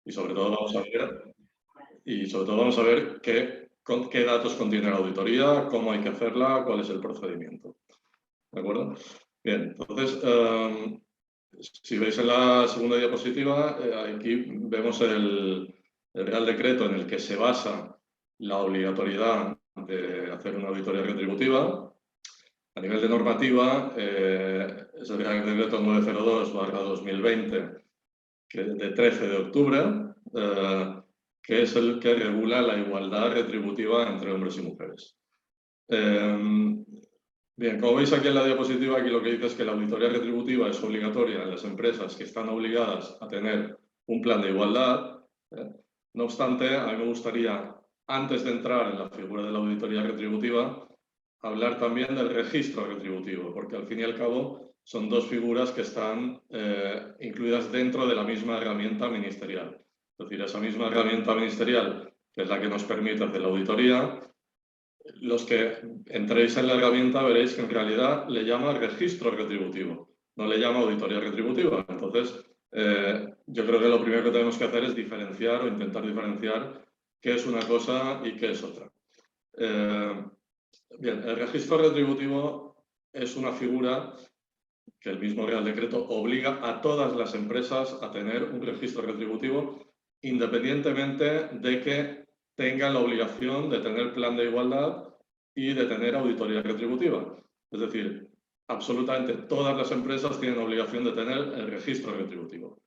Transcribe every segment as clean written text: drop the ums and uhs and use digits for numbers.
Y sobre todo vamos a ver qué datos contiene la auditoría, cómo hay que hacerla, cuál es el procedimiento. ¿De acuerdo? Bien, entonces, si veis en la segunda diapositiva, aquí vemos el Real Decreto en el que se basa la obligatoriedad de hacer una auditoría retributiva. A nivel de normativa, es el Real Decreto 902/2020, de 13 de octubre, que es el que regula la igualdad retributiva entre hombres y mujeres. Bien, como veis aquí en la diapositiva, aquí lo que dice es que la auditoría retributiva es obligatoria en las empresas que están obligadas a tener un plan de igualdad. No obstante, a mí me gustaría, antes de entrar en la figura de la auditoría retributiva, hablar también del registro retributivo, porque al fin y al cabo son dos figuras que están incluidas dentro de la misma herramienta ministerial. Es decir, esa misma herramienta ministerial, que es la que nos permite hacer la auditoría, los que entréis en la herramienta veréis que en realidad le llama registro retributivo, no le llama auditoría retributiva. Entonces, yo creo que lo primero que tenemos que hacer es diferenciar o intentar diferenciar qué es una cosa y qué es otra. Bien, el registro retributivo es una figura que el mismo Real Decreto obliga a todas las empresas a tener un registro retributivo, independientemente de que tengan la obligación de tener plan de igualdad y de tener auditoría retributiva. Es decir, absolutamente todas las empresas tienen obligación de tener el registro retributivo.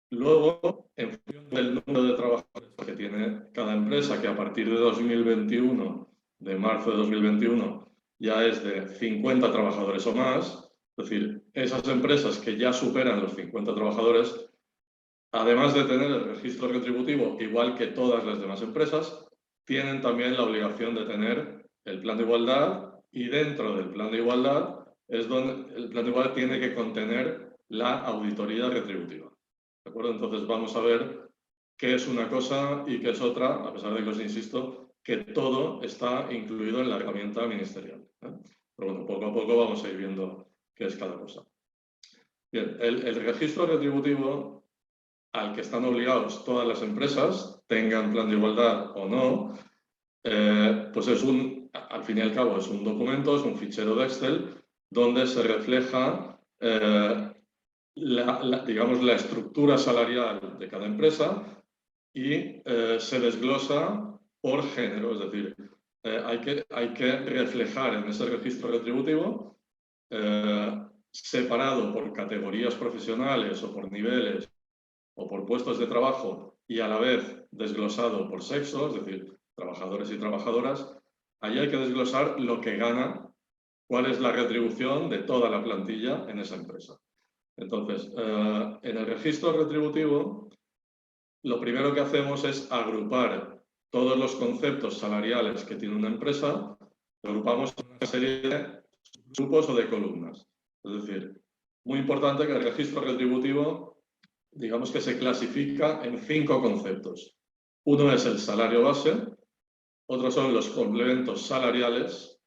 Luego, en función del número de trabajadores que tiene cada empresa, que a partir de 2021, de marzo de 2021, ya es de 50 trabajadores o más, es decir, esas empresas que ya superan los 50 trabajadores, además de tener el registro retributivo, igual que todas las demás empresas, tienen también la obligación de tener el plan de igualdad, y dentro del plan de igualdad es donde el plan de igualdad tiene que contener la auditoría retributiva. ¿De acuerdo? Entonces vamos a ver qué es una cosa y qué es otra, a pesar de que os insisto que todo está incluido en la herramienta ministerial. Pero bueno, poco a poco vamos a ir viendo qué es cada cosa. Bien, el registro retributivo al que están obligados todas las empresas, tengan plan de igualdad o no, pues al fin y al cabo es un documento, es un fichero de Excel, donde se refleja digamos, la estructura salarial de cada empresa y se desglosa por género, es decir, hay que reflejar en ese registro retributivo, separado por categorías profesionales o por niveles o por puestos de trabajo, y a la vez desglosado por sexo, es decir, trabajadores y trabajadoras. Allí hay que desglosar lo que gana, cuál es la retribución de toda la plantilla en esa empresa. Entonces, en el registro retributivo, lo primero que hacemos es agrupar todos los conceptos salariales que tiene una empresa, lo agrupamos en una serie de grupos o de columnas. Es decir, muy importante que el registro retributivo, digamos que se clasifica en 5 conceptos. Uno es el salario base, otros son los complementos salariales,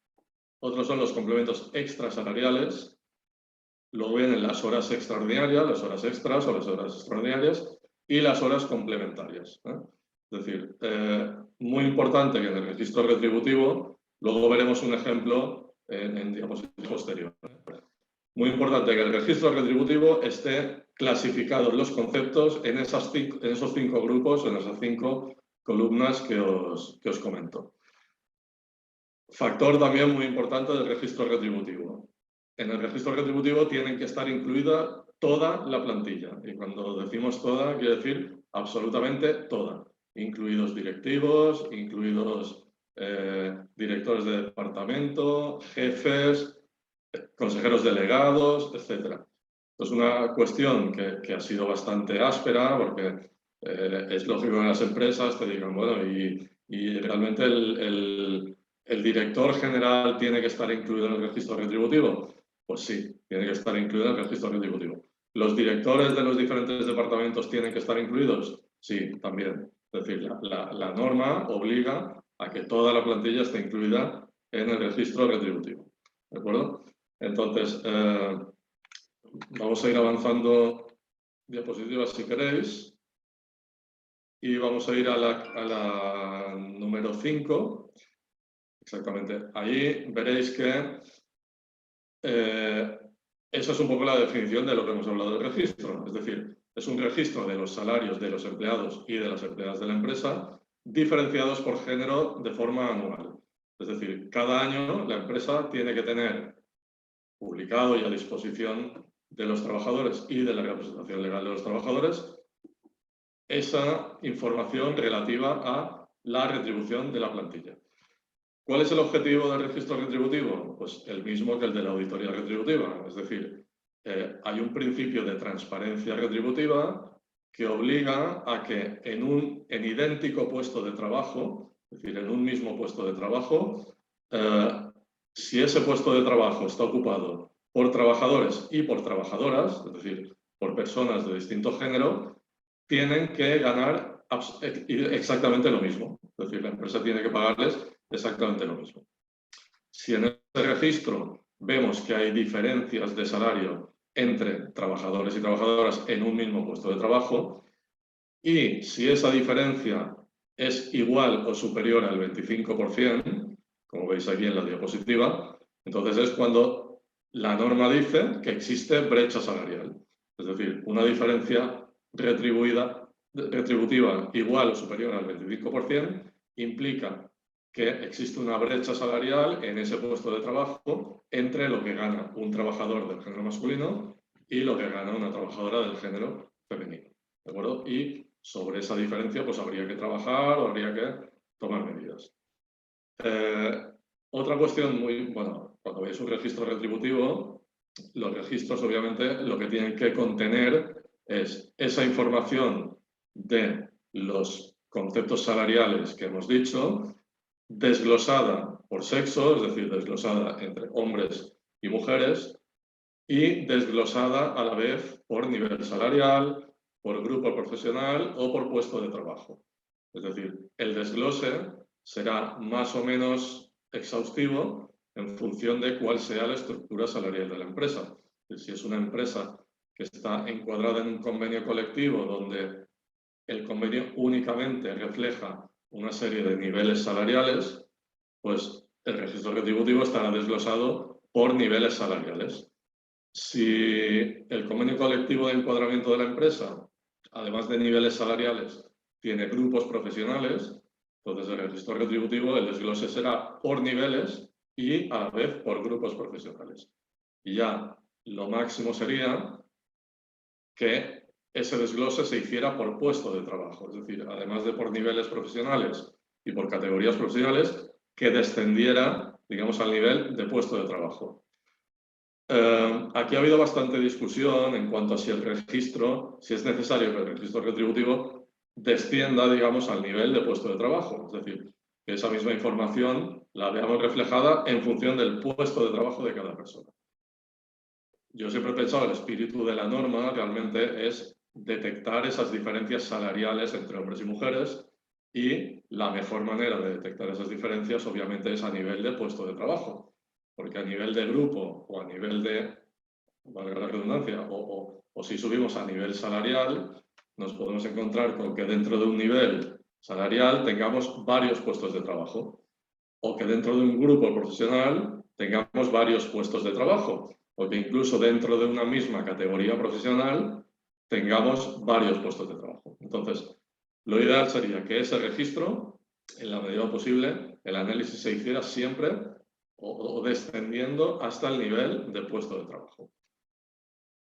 otros son los complementos extrasalariales, luego vienen las horas extraordinarias, las horas extras o las horas extraordinarias, y las horas complementarias. Es decir, muy importante que en el registro retributivo, luego veremos un ejemplo en diapositiva posterior. Muy importante que el registro retributivo esté clasificados los conceptos en esos 5 grupos, en esas 5 columnas que os comento. Factor también muy importante del registro retributivo. En el registro retributivo tienen que estar incluida toda la plantilla. Y cuando decimos toda, quiere decir absolutamente toda. Incluidos directivos, incluidos directores de departamento, jefes, consejeros delegados, etc. Es una cuestión que ha sido bastante áspera, porque es lógico que en las empresas te digan, bueno, y realmente el director general tiene que estar incluido en el registro retributivo. Pues sí, tiene que estar incluido en el registro retributivo. ¿Los directores de los diferentes departamentos tienen que estar incluidos? Sí, también. Es decir, la norma obliga a que toda la plantilla esté incluida en el registro retributivo. ¿De acuerdo? Entonces, vamos a ir avanzando diapositivas si queréis. y vamos a ir a la número 5. Exactamente. Ahí veréis que esa es un poco la definición de lo que hemos hablado del registro. Es decir, es un registro de los salarios de los empleados y de las empleadas de la empresa, diferenciados por género de forma anual. Es decir, cada año la empresa tiene que tener publicado y a disposición de los trabajadores y de la representación legal de los trabajadores esa información relativa a la retribución de la plantilla. ¿Cuál es el objetivo del registro retributivo? Pues el mismo que el de la auditoría retributiva. Es decir, hay un principio de transparencia retributiva que obliga a que en idéntico puesto de trabajo, es decir, en un mismo puesto de trabajo, si ese puesto de trabajo está ocupado por trabajadores y por trabajadoras, es decir, por personas de distinto género, tienen que ganar exactamente lo mismo. Es decir, la empresa tiene que pagarles exactamente lo mismo. Si en ese registro vemos que hay diferencias de salario entre trabajadores y trabajadoras en un mismo puesto de trabajo, y si esa diferencia es igual o superior al 25%, como veis aquí en la diapositiva, entonces es cuando la norma dice que existe brecha salarial. Es decir, una diferencia retributiva igual o superior al 25% implica que existe una brecha salarial en ese puesto de trabajo entre lo que gana un trabajador del género masculino y lo que gana una trabajadora del género femenino. ¿De acuerdo? Y sobre esa diferencia pues habría que trabajar o habría que tomar medidas. Otra cuestión cuando veis un registro retributivo, los registros obviamente lo que tienen que contener es esa información de los conceptos salariales que hemos dicho, desglosada por sexo, es decir, desglosada entre hombres y mujeres, y desglosada a la vez por nivel salarial, por grupo profesional o por puesto de trabajo. Es decir, el desglose será más o menos exhaustivo en función de cuál sea la estructura salarial de la empresa. Si es una empresa que está encuadrada en un convenio colectivo donde el convenio únicamente refleja una serie de niveles salariales, pues el registro retributivo estará desglosado por niveles salariales. Si el convenio colectivo de encuadramiento de la empresa, además de niveles salariales, tiene grupos profesionales, entonces el registro retributivo, el desglose será por niveles y a la vez por grupos profesionales. Y ya lo máximo sería que ese desglose se hiciera por puesto de trabajo, es decir, además de por niveles profesionales y por categorías profesionales, que descendiera, digamos, al nivel de puesto de trabajo. Aquí ha habido bastante discusión en cuanto a si el registro, si es necesario que el registro retributivo descienda, digamos, al nivel de puesto de trabajo, es decir, que esa misma información la veamos reflejada en función del puesto de trabajo de cada persona. Yo siempre he pensado, el espíritu de la norma realmente es detectar esas diferencias salariales entre hombres y mujeres, y la mejor manera de detectar esas diferencias obviamente es a nivel de puesto de trabajo, porque a nivel de grupo o a nivel de, valga la redundancia, o si subimos a nivel salarial, nos podemos encontrar con que dentro de un nivel salarial tengamos varios puestos de trabajo, o que dentro de un grupo profesional tengamos varios puestos de trabajo, o que incluso dentro de una misma categoría profesional tengamos varios puestos de trabajo. Entonces, lo ideal sería que ese registro, en la medida posible, el análisis se hiciera siempre o descendiendo hasta el nivel de puesto de trabajo.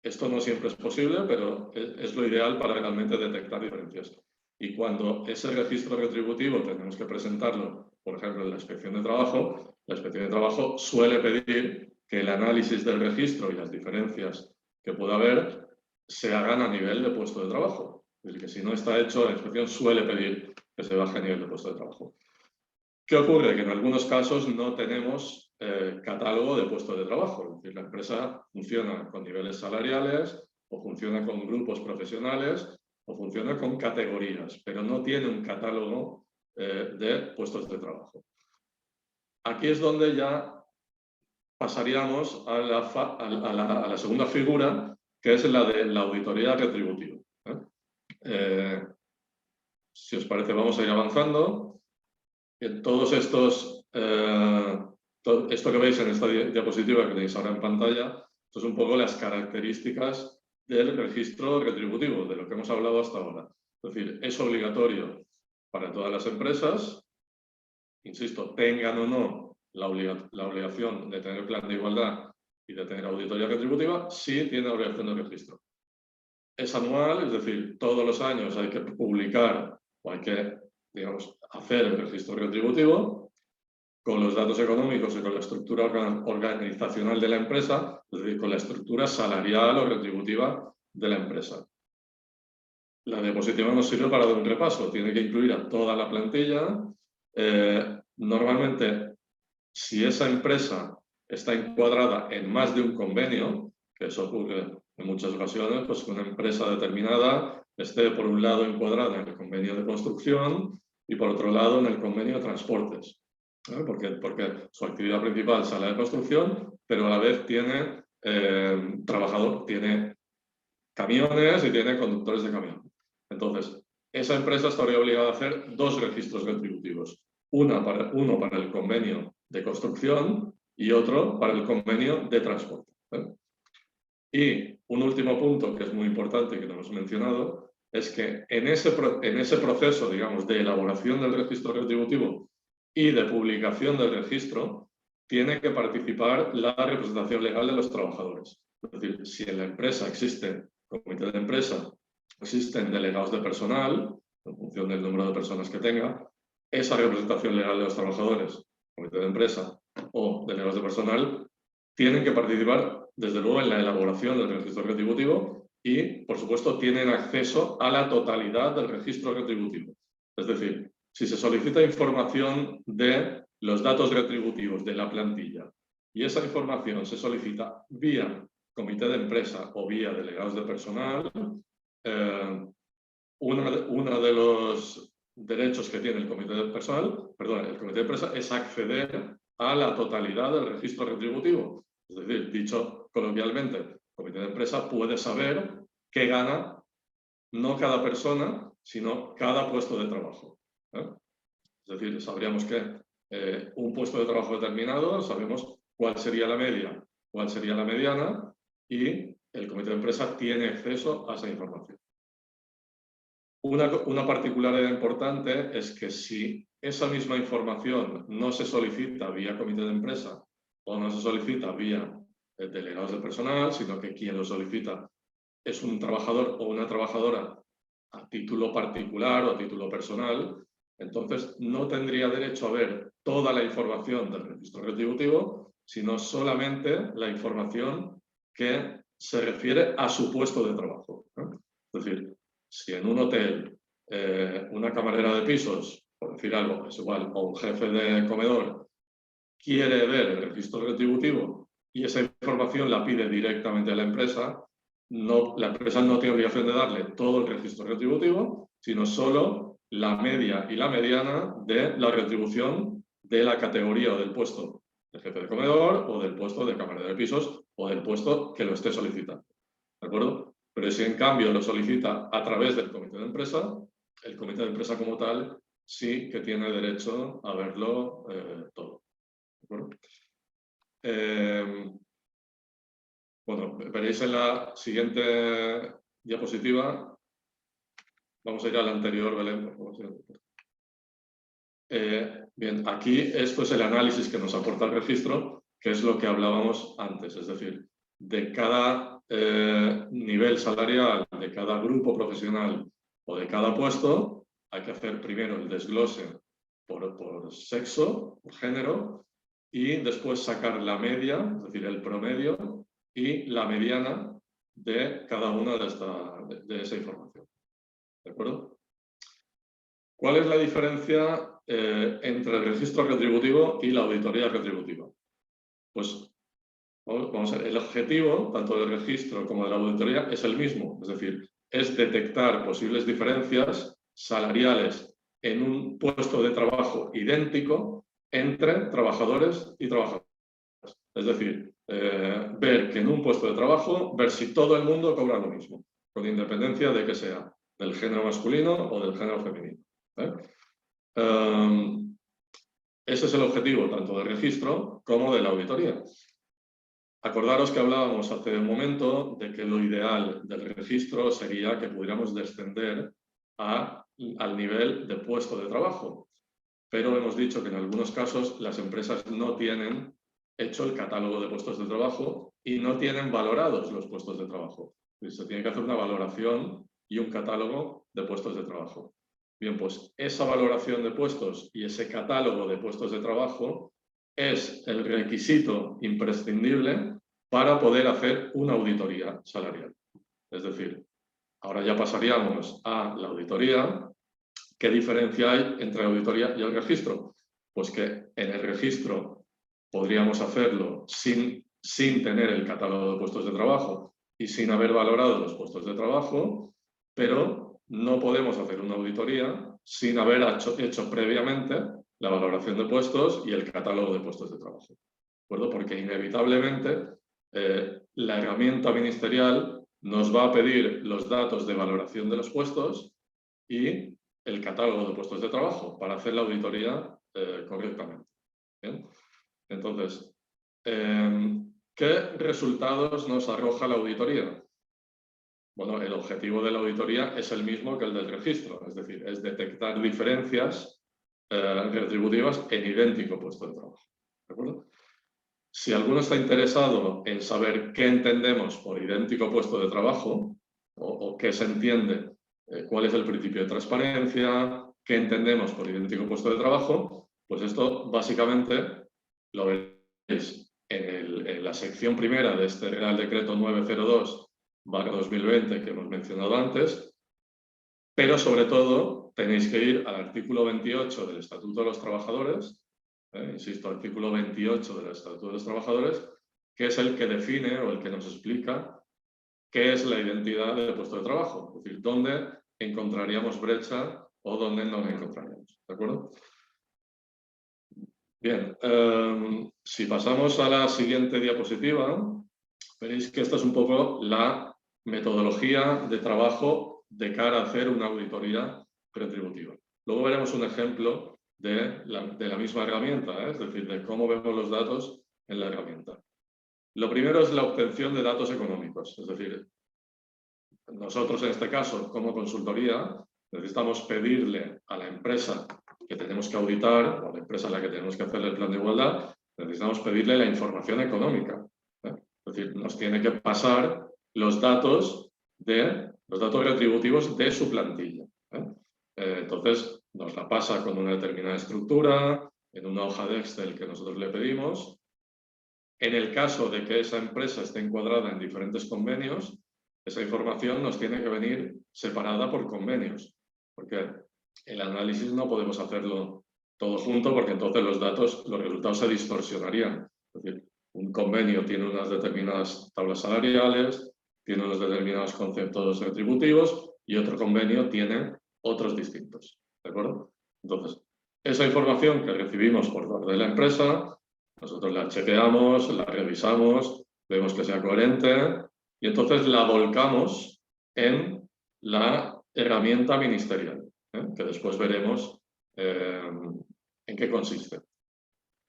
Esto no siempre es posible, pero es lo ideal para realmente detectar diferencias. Y cuando ese registro retributivo tenemos que presentarlo, por ejemplo, en la inspección de trabajo suele pedir que el análisis del registro y las diferencias que pueda haber se hagan a nivel de puesto de trabajo. Es decir, que si no está hecho, la inspección suele pedir que se baje a nivel de puesto de trabajo. ¿Qué ocurre? Que en algunos casos no tenemos catálogo de puestos de trabajo. Es decir, la empresa funciona con niveles salariales, o funciona con grupos profesionales, o funciona con categorías, pero no tiene un catálogo de puestos de trabajo. Aquí es donde ya pasaríamos a la segunda figura, que es la de la auditoría retributiva. si os parece, vamos a ir avanzando. Todos estos, esto que veis en esta diapositiva que tenéis ahora en pantalla, esto es un poco las características del registro retributivo, de lo que hemos hablado hasta ahora. Es decir, es obligatorio para todas las empresas, insisto, tengan o no la obligación de tener plan de igualdad y de tener auditoría retributiva, sí tiene obligación de registro. Es anual, es decir, todos los años hay que publicar o hay que, digamos, hacer el registro retributivo con los datos económicos y con la estructura organizacional de la empresa, es decir, con la estructura salarial o retributiva de la empresa. La diapositiva nos sirve para dar un repaso, tiene que incluir a toda la plantilla. Normalmente, si esa empresa está encuadrada en más de un convenio, que eso ocurre en muchas ocasiones, pues que una empresa determinada esté por un lado encuadrada en el convenio de construcción y por otro lado en el convenio de transportes. Porque su actividad principal es la de construcción, pero a la vez tiene tiene camiones y tiene conductores de camión. Entonces, esa empresa estaría obligada a hacer dos registros retributivos. Uno para el convenio de construcción y otro para el convenio de transporte. Y un último punto que es muy importante que no hemos mencionado es que en ese proceso, digamos, de elaboración del registro retributivo y de publicación del registro, tiene que participar la representación legal de los trabajadores. Es decir, si en la empresa existe comité de empresa, existen delegados de personal, en función del número de personas que tenga, esa representación legal de los trabajadores, comité de empresa o delegados de personal, tienen que participar, desde luego, en la elaboración del registro retributivo y, por supuesto, tienen acceso a la totalidad del registro retributivo. Es decir, si se solicita información de los datos retributivos de la plantilla y esa información se solicita vía comité de empresa o vía delegados de personal, uno de los derechos que tiene el comité de personal, el comité de empresa, es acceder a la totalidad del registro retributivo. Es decir, dicho coloquialmente, el comité de empresa puede saber qué gana no cada persona, sino cada puesto de trabajo. Es decir, sabríamos que un puesto de trabajo determinado, sabemos cuál sería la media, cuál sería la mediana, y el comité de empresa tiene acceso a esa información. Una particularidad importante es que si esa misma información no se solicita vía comité de empresa o no se solicita vía delegados de personal, sino que quien lo solicita es un trabajador o una trabajadora a título particular o a título personal, entonces no tendría derecho a ver toda la información del registro retributivo, sino solamente la información que se refiere a su puesto de trabajo. Es decir, si en un hotel una camarera de pisos, por decir algo, es igual, o un jefe de comedor quiere ver el registro retributivo y esa información la pide directamente a la empresa no tiene obligación de darle todo el registro retributivo, sino solo la media y la mediana de la retribución de la categoría o del puesto de jefe de comedor o del puesto de camarera de pisos o del puesto que lo esté solicitando. ¿De acuerdo? Pero si en cambio lo solicita a través del comité de empresa, el comité de empresa como tal sí que tiene derecho a verlo todo. ¿De acuerdo? Bueno, veréis en la siguiente diapositiva. Vamos a ir a la anterior, Belén, por favor. Bien, aquí esto es el análisis que nos aporta el registro, que es lo que hablábamos antes, es decir, de cada nivel salarial, de cada grupo profesional o de cada puesto, hay que hacer primero el desglose por sexo, por género, y después sacar la media, es decir, el promedio y la mediana de cada una de esa información. ¿De acuerdo? ¿Cuál es la diferencia entre el registro retributivo y la auditoría retributiva? Pues vamos a ver, el objetivo, tanto del registro como de la auditoría, es el mismo, es decir, es detectar posibles diferencias salariales en un puesto de trabajo idéntico entre trabajadores y trabajadoras. Es decir, ver que en un puesto de trabajo, ver si todo el mundo cobra lo mismo, con independencia de que sea del género masculino o del género femenino. Ese es el objetivo tanto del registro como de la auditoría. Acordaros que hablábamos hace un momento de que lo ideal del registro sería que pudiéramos descender al nivel de puesto de trabajo. Pero hemos dicho que en algunos casos las empresas no tienen hecho el catálogo de puestos de trabajo y no tienen valorados los puestos de trabajo. Se tiene que hacer una valoración y un catálogo de puestos de trabajo. Bien, pues esa valoración de puestos y ese catálogo de puestos de trabajo es el requisito imprescindible para poder hacer una auditoría salarial. Es decir, ahora ya pasaríamos a la auditoría. ¿Qué diferencia hay entre la auditoría y el registro? Pues que en el registro podríamos hacerlo sin tener el catálogo de puestos de trabajo y sin haber valorado los puestos de trabajo, pero no podemos hacer una auditoría sin haber hecho previamente la valoración de puestos y el catálogo de puestos de trabajo. ¿De acuerdo? Porque inevitablemente la herramienta ministerial nos va a pedir los datos de valoración de los puestos y el catálogo de puestos de trabajo para hacer la auditoría correctamente. ¿Bien? Entonces, ¿qué resultados nos arroja la auditoría? Bueno, el objetivo de la auditoría es el mismo que el del registro, es decir, es detectar diferencias retributivas en idéntico puesto de trabajo. ¿De acuerdo? Si alguno está interesado en saber qué entendemos por idéntico puesto de trabajo o qué se entiende, cuál es el principio de transparencia, qué entendemos por idéntico puesto de trabajo, pues esto básicamente lo veréis en la sección primera de este Real Decreto 902/2020 que hemos mencionado antes, pero sobre todo tenéis que ir al artículo 28 del Estatuto de los Trabajadores, insisto, artículo 28 del Estatuto de los Trabajadores, que es el que define o el que nos explica qué es la identidad del puesto de trabajo, es decir, dónde encontraríamos brecha o dónde no la encontraríamos. ¿De acuerdo? Bien, si pasamos a la siguiente diapositiva, veréis que esta es un poco la metodología de trabajo de cara a hacer una auditoría retributiva. Luego veremos un ejemplo de la misma herramienta, es decir, de cómo vemos los datos en la herramienta. Lo primero es la obtención de datos económicos, es decir, nosotros en este caso, como consultoría, necesitamos pedirle a la empresa que tenemos que auditar, o a la empresa a la que tenemos que hacer el plan de igualdad, necesitamos pedirle la información económica. Es decir, nos tiene que pasar los datos retributivos de su plantilla. Entonces, nos la pasa con una determinada estructura, en una hoja de Excel que nosotros le pedimos. En el caso de que esa empresa esté encuadrada en diferentes convenios, esa información nos tiene que venir separada por convenios, porque el análisis no podemos hacerlo todo junto, porque entonces los resultados se distorsionarían. Es decir, un convenio tiene unas determinadas tablas salariales, tiene unos determinados conceptos retributivos y otro convenio tiene otros distintos. ¿De acuerdo? Entonces, esa información que recibimos por parte de la empresa, nosotros la chequeamos, la revisamos, vemos que sea coherente y entonces la volcamos en la herramienta ministerial, que después veremos en qué consiste.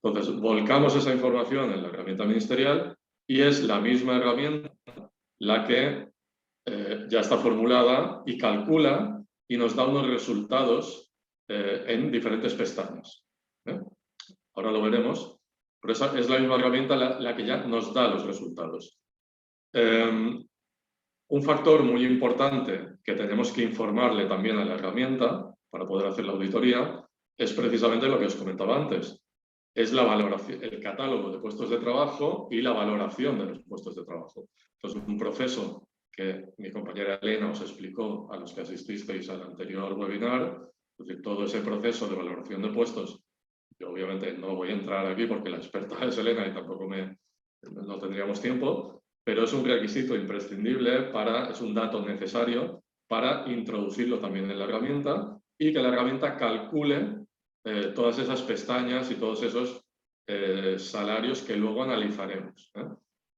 Entonces, volcamos esa información en la herramienta ministerial y es la misma herramienta la que ya está formulada y calcula y nos da unos resultados en diferentes pestañas. Ahora lo veremos, pero esa es la misma herramienta la que ya nos da los resultados. Un factor muy importante que tenemos que informarle también a la herramienta para poder hacer la auditoría es precisamente lo que os comentaba antes. Es la valoración, el catálogo de puestos de trabajo y la valoración de los puestos de trabajo. Esto es un proceso que mi compañera Elena os explicó a los que asististeis al anterior webinar. Es decir, todo ese proceso de valoración de puestos, yo obviamente no voy a entrar aquí porque la experta es Elena y tampoco no tendríamos tiempo, pero es un requisito imprescindible, es un dato necesario para introducirlo también en la herramienta y que la herramienta calcule todas esas pestañas y todos esos salarios que luego analizaremos.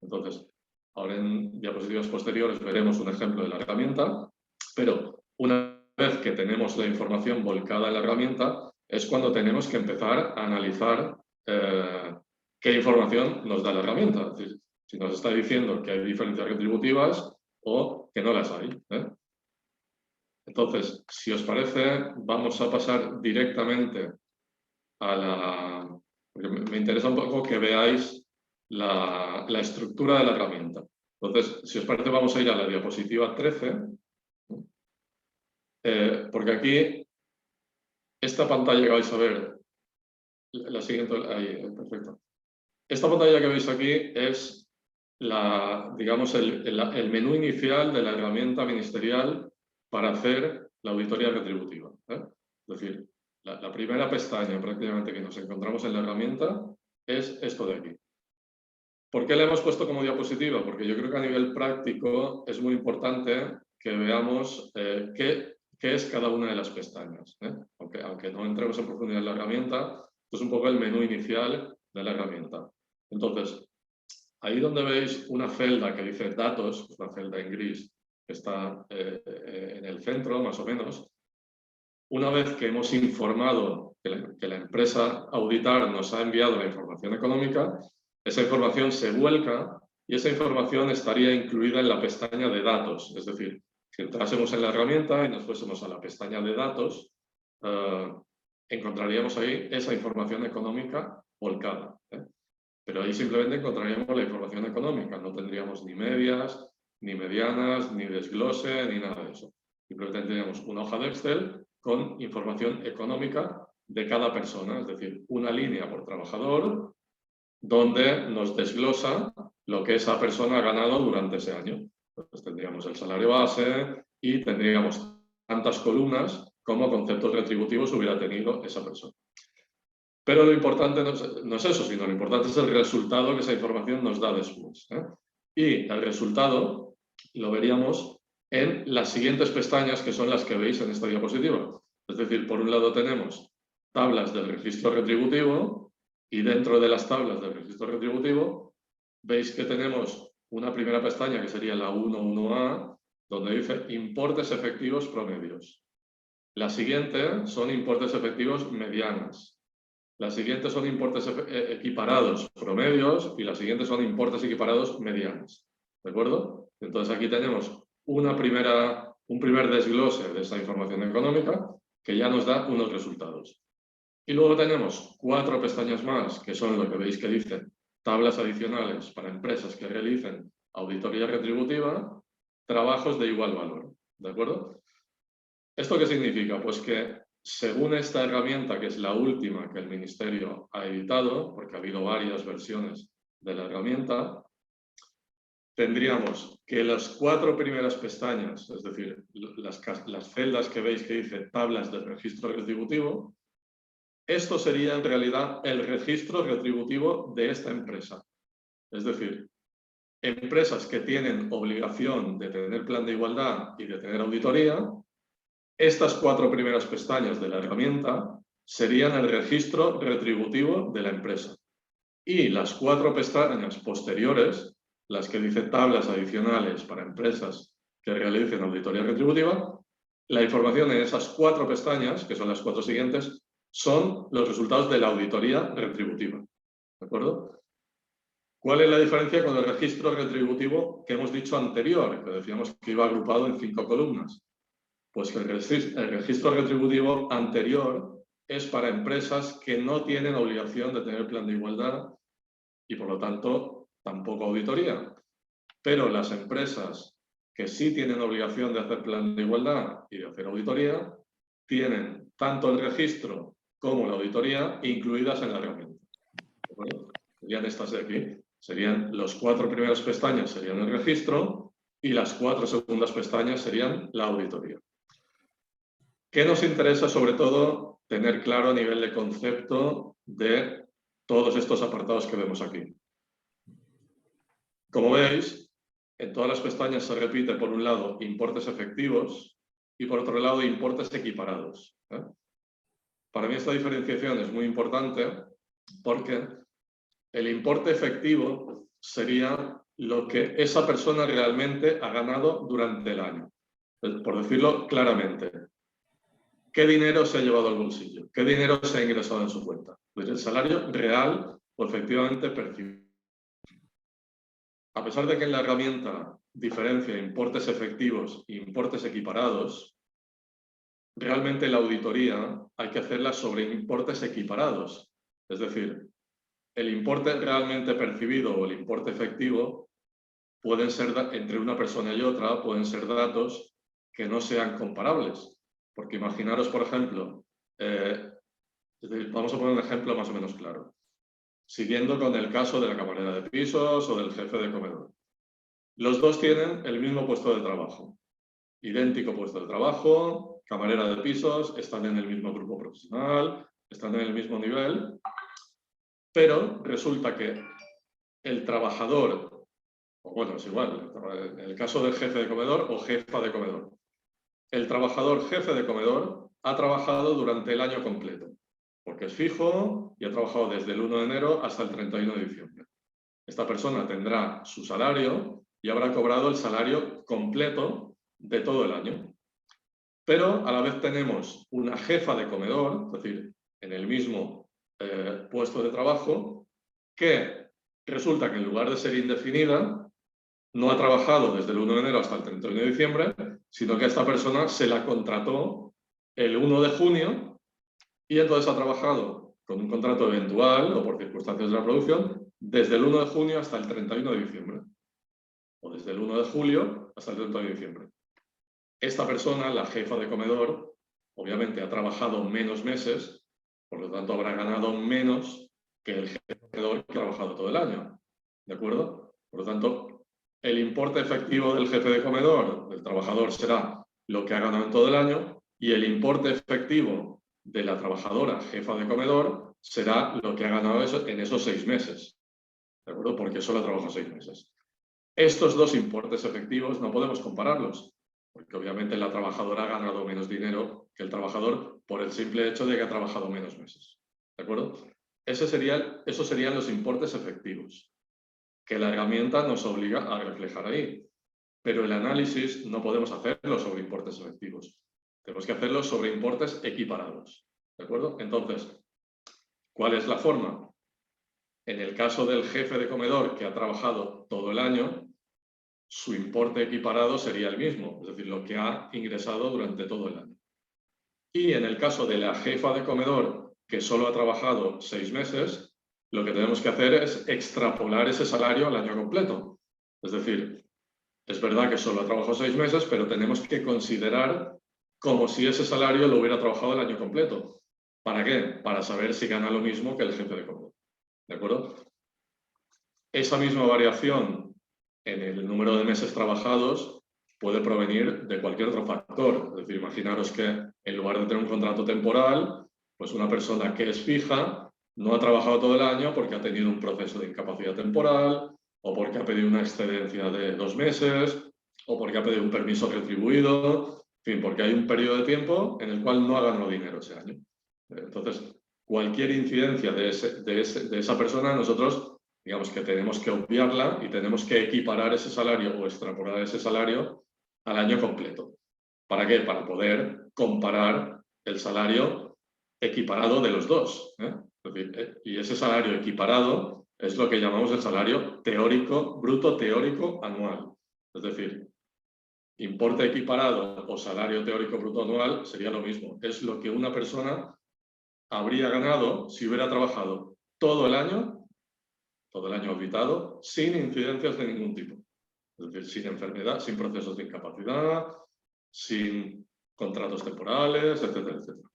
Entonces, ahora en diapositivas posteriores veremos un ejemplo de la herramienta, pero una vez que tenemos la información volcada en la herramienta, es cuando tenemos que empezar a analizar qué información nos da la herramienta. Es decir, si nos está diciendo que hay diferencias retributivas o que no las hay. Entonces, si os parece, vamos a pasar directamente a la... Porque me interesa un poco que veáis la estructura de la herramienta. Entonces, si os parece, vamos a ir a la diapositiva 13, porque aquí, esta pantalla que vais a ver, la siguiente, ahí, perfecto. Esta pantalla que veis aquí es digamos, el menú inicial de la herramienta ministerial para hacer la auditoría retributiva. Es decir, la primera pestaña prácticamente que nos encontramos en la herramienta es esto de aquí. ¿Por qué la hemos puesto como diapositiva? Porque yo creo que a nivel práctico es muy importante que veamos qué es cada una de las pestañas. Aunque no entremos en profundidad en la herramienta, esto es un poco el menú inicial de la herramienta. Entonces, ahí donde veis una celda que dice datos, es una celda en gris que está en el centro, más o menos, una vez que hemos informado que la empresa a auditar nos ha enviado la información económica, esa información se vuelca y esa información estaría incluida en la pestaña de datos. Es decir, si entrásemos en la herramienta y nos fuésemos a la pestaña de datos, encontraríamos ahí esa información económica volcada. Pero ahí simplemente encontraríamos la información económica, no tendríamos ni medias, ni medianas, ni desglose, ni nada de eso. Simplemente tendríamos una hoja de Excel con información económica de cada persona, es decir, una línea por trabajador donde nos desglosa lo que esa persona ha ganado durante ese año. Entonces tendríamos el salario base y tendríamos tantas columnas como conceptos retributivos hubiera tenido esa persona. Pero lo importante no es eso, sino lo importante es el resultado que esa información nos da después. Y el resultado lo veríamos en las siguientes pestañas, que son las que veis en esta diapositiva. Es decir, por un lado tenemos tablas del registro retributivo y dentro de las tablas del registro retributivo veis que tenemos una primera pestaña que sería la 1.1a, donde dice importes efectivos promedios. La siguiente son importes efectivos medianas. Las siguientes son importes equiparados promedios y las siguientes son importes equiparados medianos. ¿De acuerdo? Entonces aquí tenemos un primer desglose de esa información económica que ya nos da unos resultados. Y luego tenemos 4 pestañas más, que son lo que veis que dicen tablas adicionales para empresas que realicen auditoría retributiva, trabajos de igual valor. ¿De acuerdo? ¿Esto qué significa? Pues que según esta herramienta, que es la última que el Ministerio ha editado, porque ha habido varias versiones de la herramienta, tendríamos que las 4 primeras pestañas, es decir, las celdas que veis que dice tablas del registro retributivo, esto sería en realidad el registro retributivo de esta empresa. Es decir, empresas que tienen obligación de tener plan de igualdad y de tener auditoría, estas 4 primeras pestañas de la herramienta serían el registro retributivo de la empresa. Y las 4 pestañas posteriores, las que dicen tablas adicionales para empresas que realicen auditoría retributiva, la información en esas 4 pestañas, que son las 4 siguientes, son los resultados de la auditoría retributiva. ¿De acuerdo? ¿Cuál es la diferencia con el registro retributivo que hemos dicho anterior, que decíamos que iba agrupado en 5 columnas? Pues que el registro retributivo anterior es para empresas que no tienen obligación de tener plan de igualdad y, por lo tanto, tampoco auditoría. Pero las empresas que sí tienen obligación de hacer plan de igualdad y de hacer auditoría, tienen tanto el registro como la auditoría incluidas en la herramienta. Bueno, serían estas de aquí. Serían las 4 primeras pestañas serían el registro y las 4 segundas pestañas serían la auditoría. ¿Qué nos interesa sobre todo tener claro a nivel de concepto de todos estos apartados que vemos aquí? Como veis, en todas las pestañas se repite por un lado importes efectivos y por otro lado importes equiparados. Para mí esta diferenciación es muy importante porque el importe efectivo sería lo que esa persona realmente ha ganado durante el año. Por decirlo claramente, ¿qué dinero se ha llevado al bolsillo? ¿Qué dinero se ha ingresado en su cuenta? Pues el salario real o efectivamente percibido. A pesar de que en la herramienta diferencia importes efectivos e importes equiparados, realmente la auditoría hay que hacerla sobre importes equiparados. Es decir, el importe realmente percibido o el importe efectivo pueden ser, entre una persona y otra, pueden ser datos que no sean comparables. Porque imaginaros, por ejemplo, vamos a poner un ejemplo más o menos claro. Siguiendo con el caso de la camarera de pisos o del jefe de comedor. Los dos tienen el mismo puesto de trabajo. Idéntico puesto de trabajo, camarera de pisos, están en el mismo grupo profesional, están en el mismo nivel, pero resulta que el trabajador, o bueno, es igual, en el caso del jefe de comedor o jefa de comedor, el trabajador jefe de comedor ha trabajado durante el año completo, porque es fijo y ha trabajado desde el 1 de enero hasta el 31 de diciembre. Esta persona tendrá su salario y habrá cobrado el salario completo de todo el año. Pero a la vez tenemos una jefa de comedor, es decir, en el mismo puesto de trabajo, que resulta que en lugar de ser indefinida, no ha trabajado desde el 1 de enero hasta el 31 de diciembre, sino que a esta persona se la contrató el 1 de junio y entonces ha trabajado con un contrato eventual o por circunstancias de la producción desde el 1 de junio hasta el 31 de diciembre o desde el 1 de julio hasta el 31 de diciembre. Esta persona, la jefa de comedor, obviamente ha trabajado menos meses, por lo tanto habrá ganado menos que el jefe de comedor que ha trabajado todo el año. ¿De acuerdo? Por lo tanto, el importe efectivo del jefe de comedor, del trabajador, será lo que ha ganado en todo el año y el importe efectivo de la trabajadora jefa de comedor será lo que ha ganado en esos 6 meses. ¿De acuerdo? Porque solo ha trabajado 6 meses. Estos dos importes efectivos no podemos compararlos, porque obviamente la trabajadora ha ganado menos dinero que el trabajador por el simple hecho de que ha trabajado menos meses. ¿De acuerdo? Esos serían los importes efectivos, que la herramienta nos obliga a reflejar ahí. Pero el análisis no podemos hacerlo sobre importes efectivos. Tenemos que hacerlo sobre importes equiparados. ¿De acuerdo? Entonces, ¿cuál es la forma? En el caso del jefe de comedor que ha trabajado todo el año, su importe equiparado sería el mismo, es decir, lo que ha ingresado durante todo el año. Y en el caso de la jefa de comedor que solo ha trabajado 6 meses, lo que tenemos que hacer es extrapolar ese salario al año completo. Es decir, es verdad que solo ha trabajado 6 meses, pero tenemos que considerar como si ese salario lo hubiera trabajado el año completo. ¿Para qué? Para saber si gana lo mismo que el jefe de comedor. ¿De acuerdo? Esa misma variación en el número de meses trabajados puede provenir de cualquier otro factor. Es decir, imaginaros que en lugar de tener un contrato temporal, pues una persona que es fija no ha trabajado todo el año porque ha tenido un proceso de incapacidad temporal o porque ha pedido una excedencia de 2 meses o porque ha pedido un permiso retribuido, en fin, porque hay un periodo de tiempo en el cual no ha ganado dinero ese año. Entonces, cualquier incidencia de esa persona, nosotros digamos que tenemos que obviarla y tenemos que equiparar ese salario o extrapolar ese salario al año completo. ¿Para qué? Para poder comparar el salario equiparado de los dos. Es decir, y ese salario equiparado es lo que llamamos el salario teórico, bruto teórico anual. Es decir, importe equiparado o salario teórico bruto anual sería lo mismo. Es lo que una persona habría ganado si hubiera trabajado todo el año auditado, sin incidencias de ningún tipo. Es decir, sin enfermedad, sin procesos de incapacidad, sin contratos temporales, etcétera, etcétera.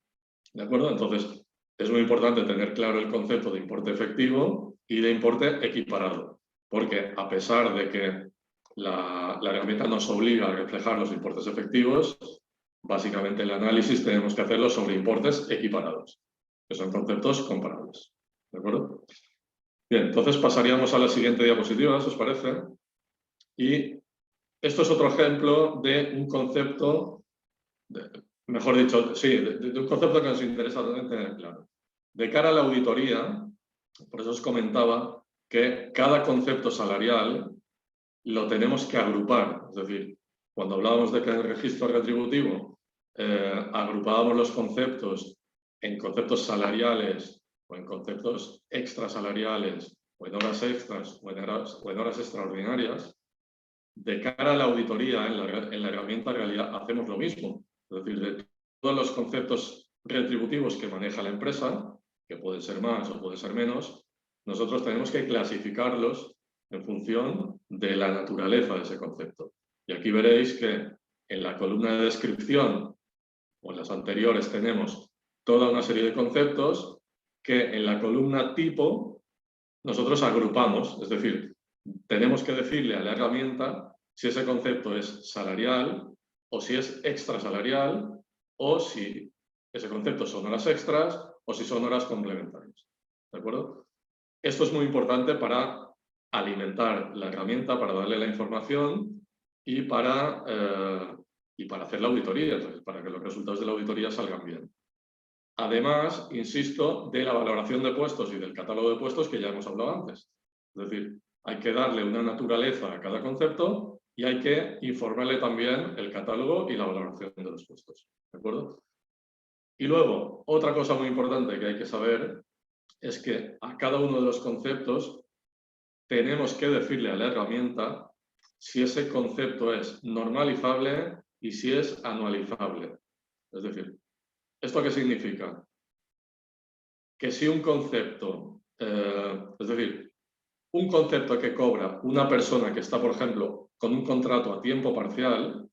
¿De acuerdo? Entonces, es muy importante tener claro el concepto de importe efectivo y de importe equiparado, porque a pesar de que la herramienta nos obliga a reflejar los importes efectivos, básicamente el análisis tenemos que hacerlo sobre importes equiparados, que son conceptos comparables. ¿De acuerdo? Bien, entonces pasaríamos a la siguiente diapositiva, ¿os parece? Y esto es otro ejemplo de un concepto, mejor dicho, sí, de un concepto que nos interesa tener claro. De cara a la auditoría, por eso os comentaba que cada concepto salarial lo tenemos que agrupar. Es decir, cuando hablábamos de que en el registro retributivo agrupábamos los conceptos en conceptos salariales o en conceptos extrasalariales o en horas extras o en horas extraordinarias, de cara a la auditoría en la herramienta en realidad hacemos lo mismo. Es decir, de todos los conceptos retributivos que maneja la empresa, que pueden ser más o pueden ser menos, nosotros tenemos que clasificarlos en función de la naturaleza de ese concepto. Y aquí veréis que en la columna de descripción o en las anteriores tenemos toda una serie de conceptos que en la columna tipo nosotros agrupamos, es decir, tenemos que decirle a la herramienta si ese concepto es salarial o si es extrasalarial o si ese concepto son horas extras o si son horas complementarias. ¿De acuerdo? Esto es muy importante para alimentar la herramienta, para darle la información y para hacer la auditoría, entonces, para que los resultados de la auditoría salgan bien. Además, insisto, de la valoración de puestos y del catálogo de puestos que ya hemos hablado antes. Es decir, hay que darle una naturaleza a cada concepto y hay que informarle también el catálogo y la valoración de los puestos. ¿De acuerdo? Y luego, otra cosa muy importante que hay que saber es que a cada uno de los conceptos tenemos que decirle a la herramienta si ese concepto es normalizable y si es anualizable. Es decir, ¿esto qué significa? Que si un concepto, es decir, un concepto que cobra una persona que está, por ejemplo, con un contrato a tiempo parcial,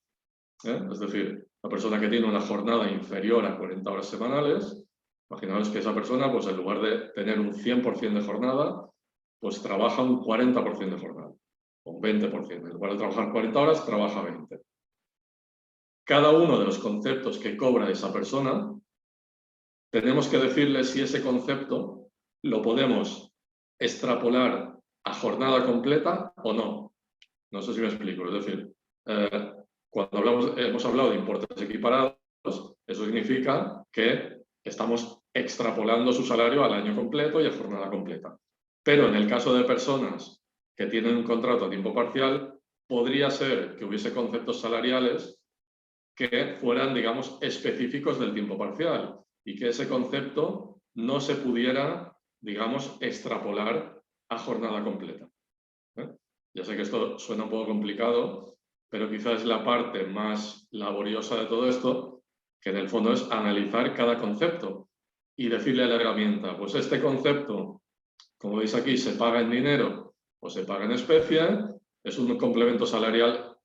es decir, la persona que tiene una jornada inferior a 40 horas semanales, imaginaos que esa persona, pues en lugar de tener un 100% de jornada, pues trabaja un 40% de jornada, o un 20%. En lugar de trabajar 40 horas, trabaja 20. Cada uno de los conceptos que cobra esa persona, tenemos que decirle si ese concepto lo podemos extrapolar a jornada completa o no. No sé si me explico. Es decir, cuando hemos hablado de importes equiparados, eso significa que estamos extrapolando su salario al año completo y a jornada completa. Pero en el caso de personas que tienen un contrato a tiempo parcial, podría ser que hubiese conceptos salariales que fueran, digamos, específicos del tiempo parcial y que ese concepto no se pudiera, digamos, extrapolar a jornada completa. Ya sé que esto suena un poco complicado, pero quizás es la parte más laboriosa de todo esto, que en el fondo es analizar cada concepto y decirle a la herramienta, pues este concepto, como veis aquí, se paga en dinero o se paga en especie, es un complemento salarial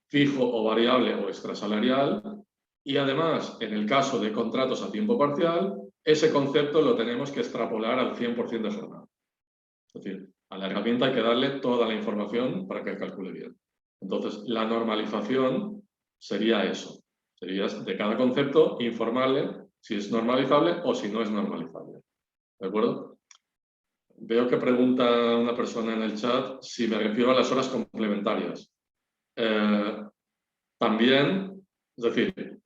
fijo o variable o extrasalarial, y además, en el caso de contratos a tiempo parcial, ese concepto lo tenemos que extrapolar al 100% de jornada. Es decir, a la herramienta hay que darle toda la información para que calcule bien. Entonces, la normalización sería eso. Sería de cada concepto informarle si es normalizable o si no es normalizable. ¿De acuerdo? Veo que pregunta una persona en el chat si me refiero a las horas complementarias. También, es decir,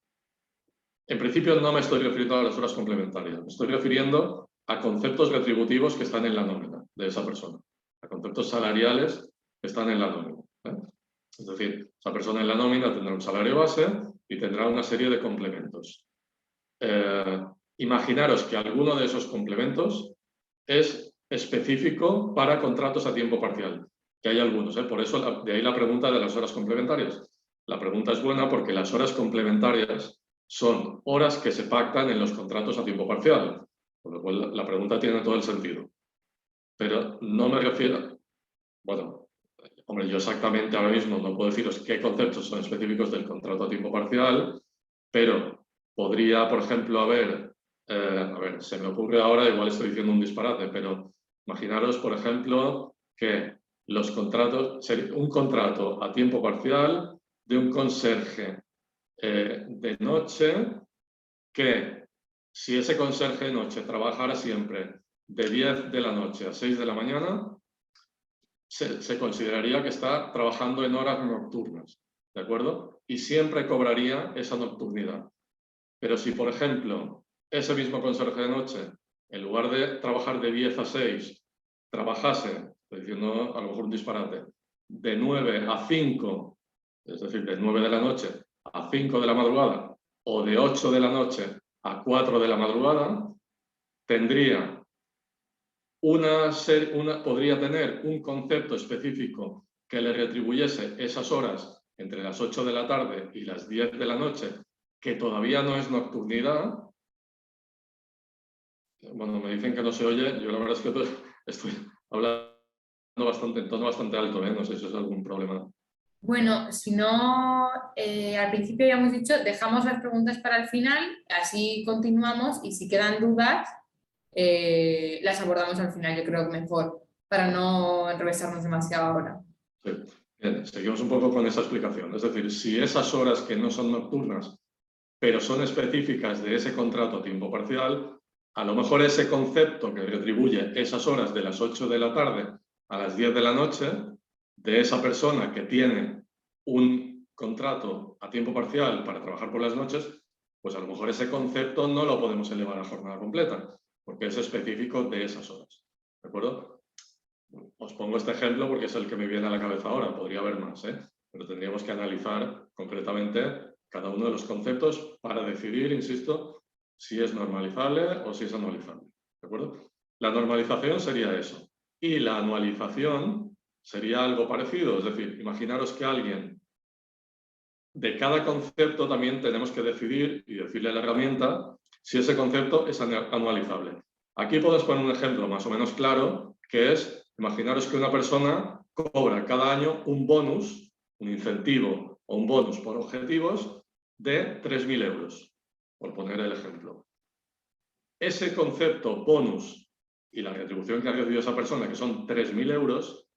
en principio no me estoy refiriendo a las horas complementarias, me estoy refiriendo a conceptos retributivos que están en la nómina de esa persona, a conceptos salariales que están en la nómina. Es decir, esa persona en la nómina tendrá un salario base y tendrá una serie de complementos. Imaginaros que alguno de esos complementos es específico para contratos a tiempo parcial, que hay algunos, por eso de ahí la pregunta de las horas complementarias. La pregunta es buena porque las horas complementarias son horas que se pactan en los contratos a tiempo parcial, con lo cual la pregunta tiene todo el sentido. Pero no me refiero, bueno, hombre, yo exactamente ahora mismo no puedo deciros qué conceptos son específicos del contrato a tiempo parcial, pero podría, por ejemplo, haber, a ver, se me ocurre ahora, igual estoy diciendo un disparate, pero imaginaros, por ejemplo, que los contratos, un contrato a tiempo parcial de un conserje de noche, que si ese conserje de noche trabajara siempre de 10 de la noche a 6 de la mañana, se consideraría que está trabajando en horas nocturnas, ¿de acuerdo? Y siempre cobraría esa nocturnidad. Pero si, por ejemplo, ese mismo conserje de noche, en lugar de trabajar de 10 a 6, trabajase, estoy diciendo a lo mejor un disparate, de 9 a 5, es decir, de 9 de la noche a 5 de la madrugada o de 8 de la noche a 4 de la madrugada, podría tener un concepto específico que le retribuyese esas horas entre las 8 de la tarde y las 10 de la noche, que todavía no es nocturnidad. Bueno, me dicen que no se oye, yo la verdad es que estoy hablando en tono bastante alto, no sé si es algún problema. Bueno, si no, al principio habíamos dicho, dejamos las preguntas para el final, así continuamos y si quedan dudas, las abordamos al final, yo creo que mejor, para no enrevesarnos demasiado ahora. Sí. Bien, seguimos un poco con esa explicación. Es decir, si esas horas que no son nocturnas, pero son específicas de ese contrato a tiempo parcial, a lo mejor ese concepto que retribuye esas horas de las 8 de la tarde a las 10 de la noche, de esa persona que tiene un contrato a tiempo parcial para trabajar por las noches, pues a lo mejor ese concepto no lo podemos elevar a jornada completa, porque es específico de esas horas. ¿De acuerdo? Os pongo este ejemplo porque es el que me viene a la cabeza ahora, podría haber más, pero tendríamos que analizar concretamente cada uno de los conceptos para decidir, insisto, si es normalizable o si es anualizable. ¿De acuerdo? La normalización sería eso. Y la anualización sería algo parecido, es decir, imaginaros que alguien, de cada concepto también tenemos que decidir y decirle a la herramienta si ese concepto es anualizable. Aquí podemos poner un ejemplo más o menos claro, que es, imaginaros que una persona cobra cada año un bonus, un incentivo o un bonus por objetivos de 3.000 euros, por poner el ejemplo. Ese concepto bonus y la retribución que ha recibido esa persona, que son 3.000 euros,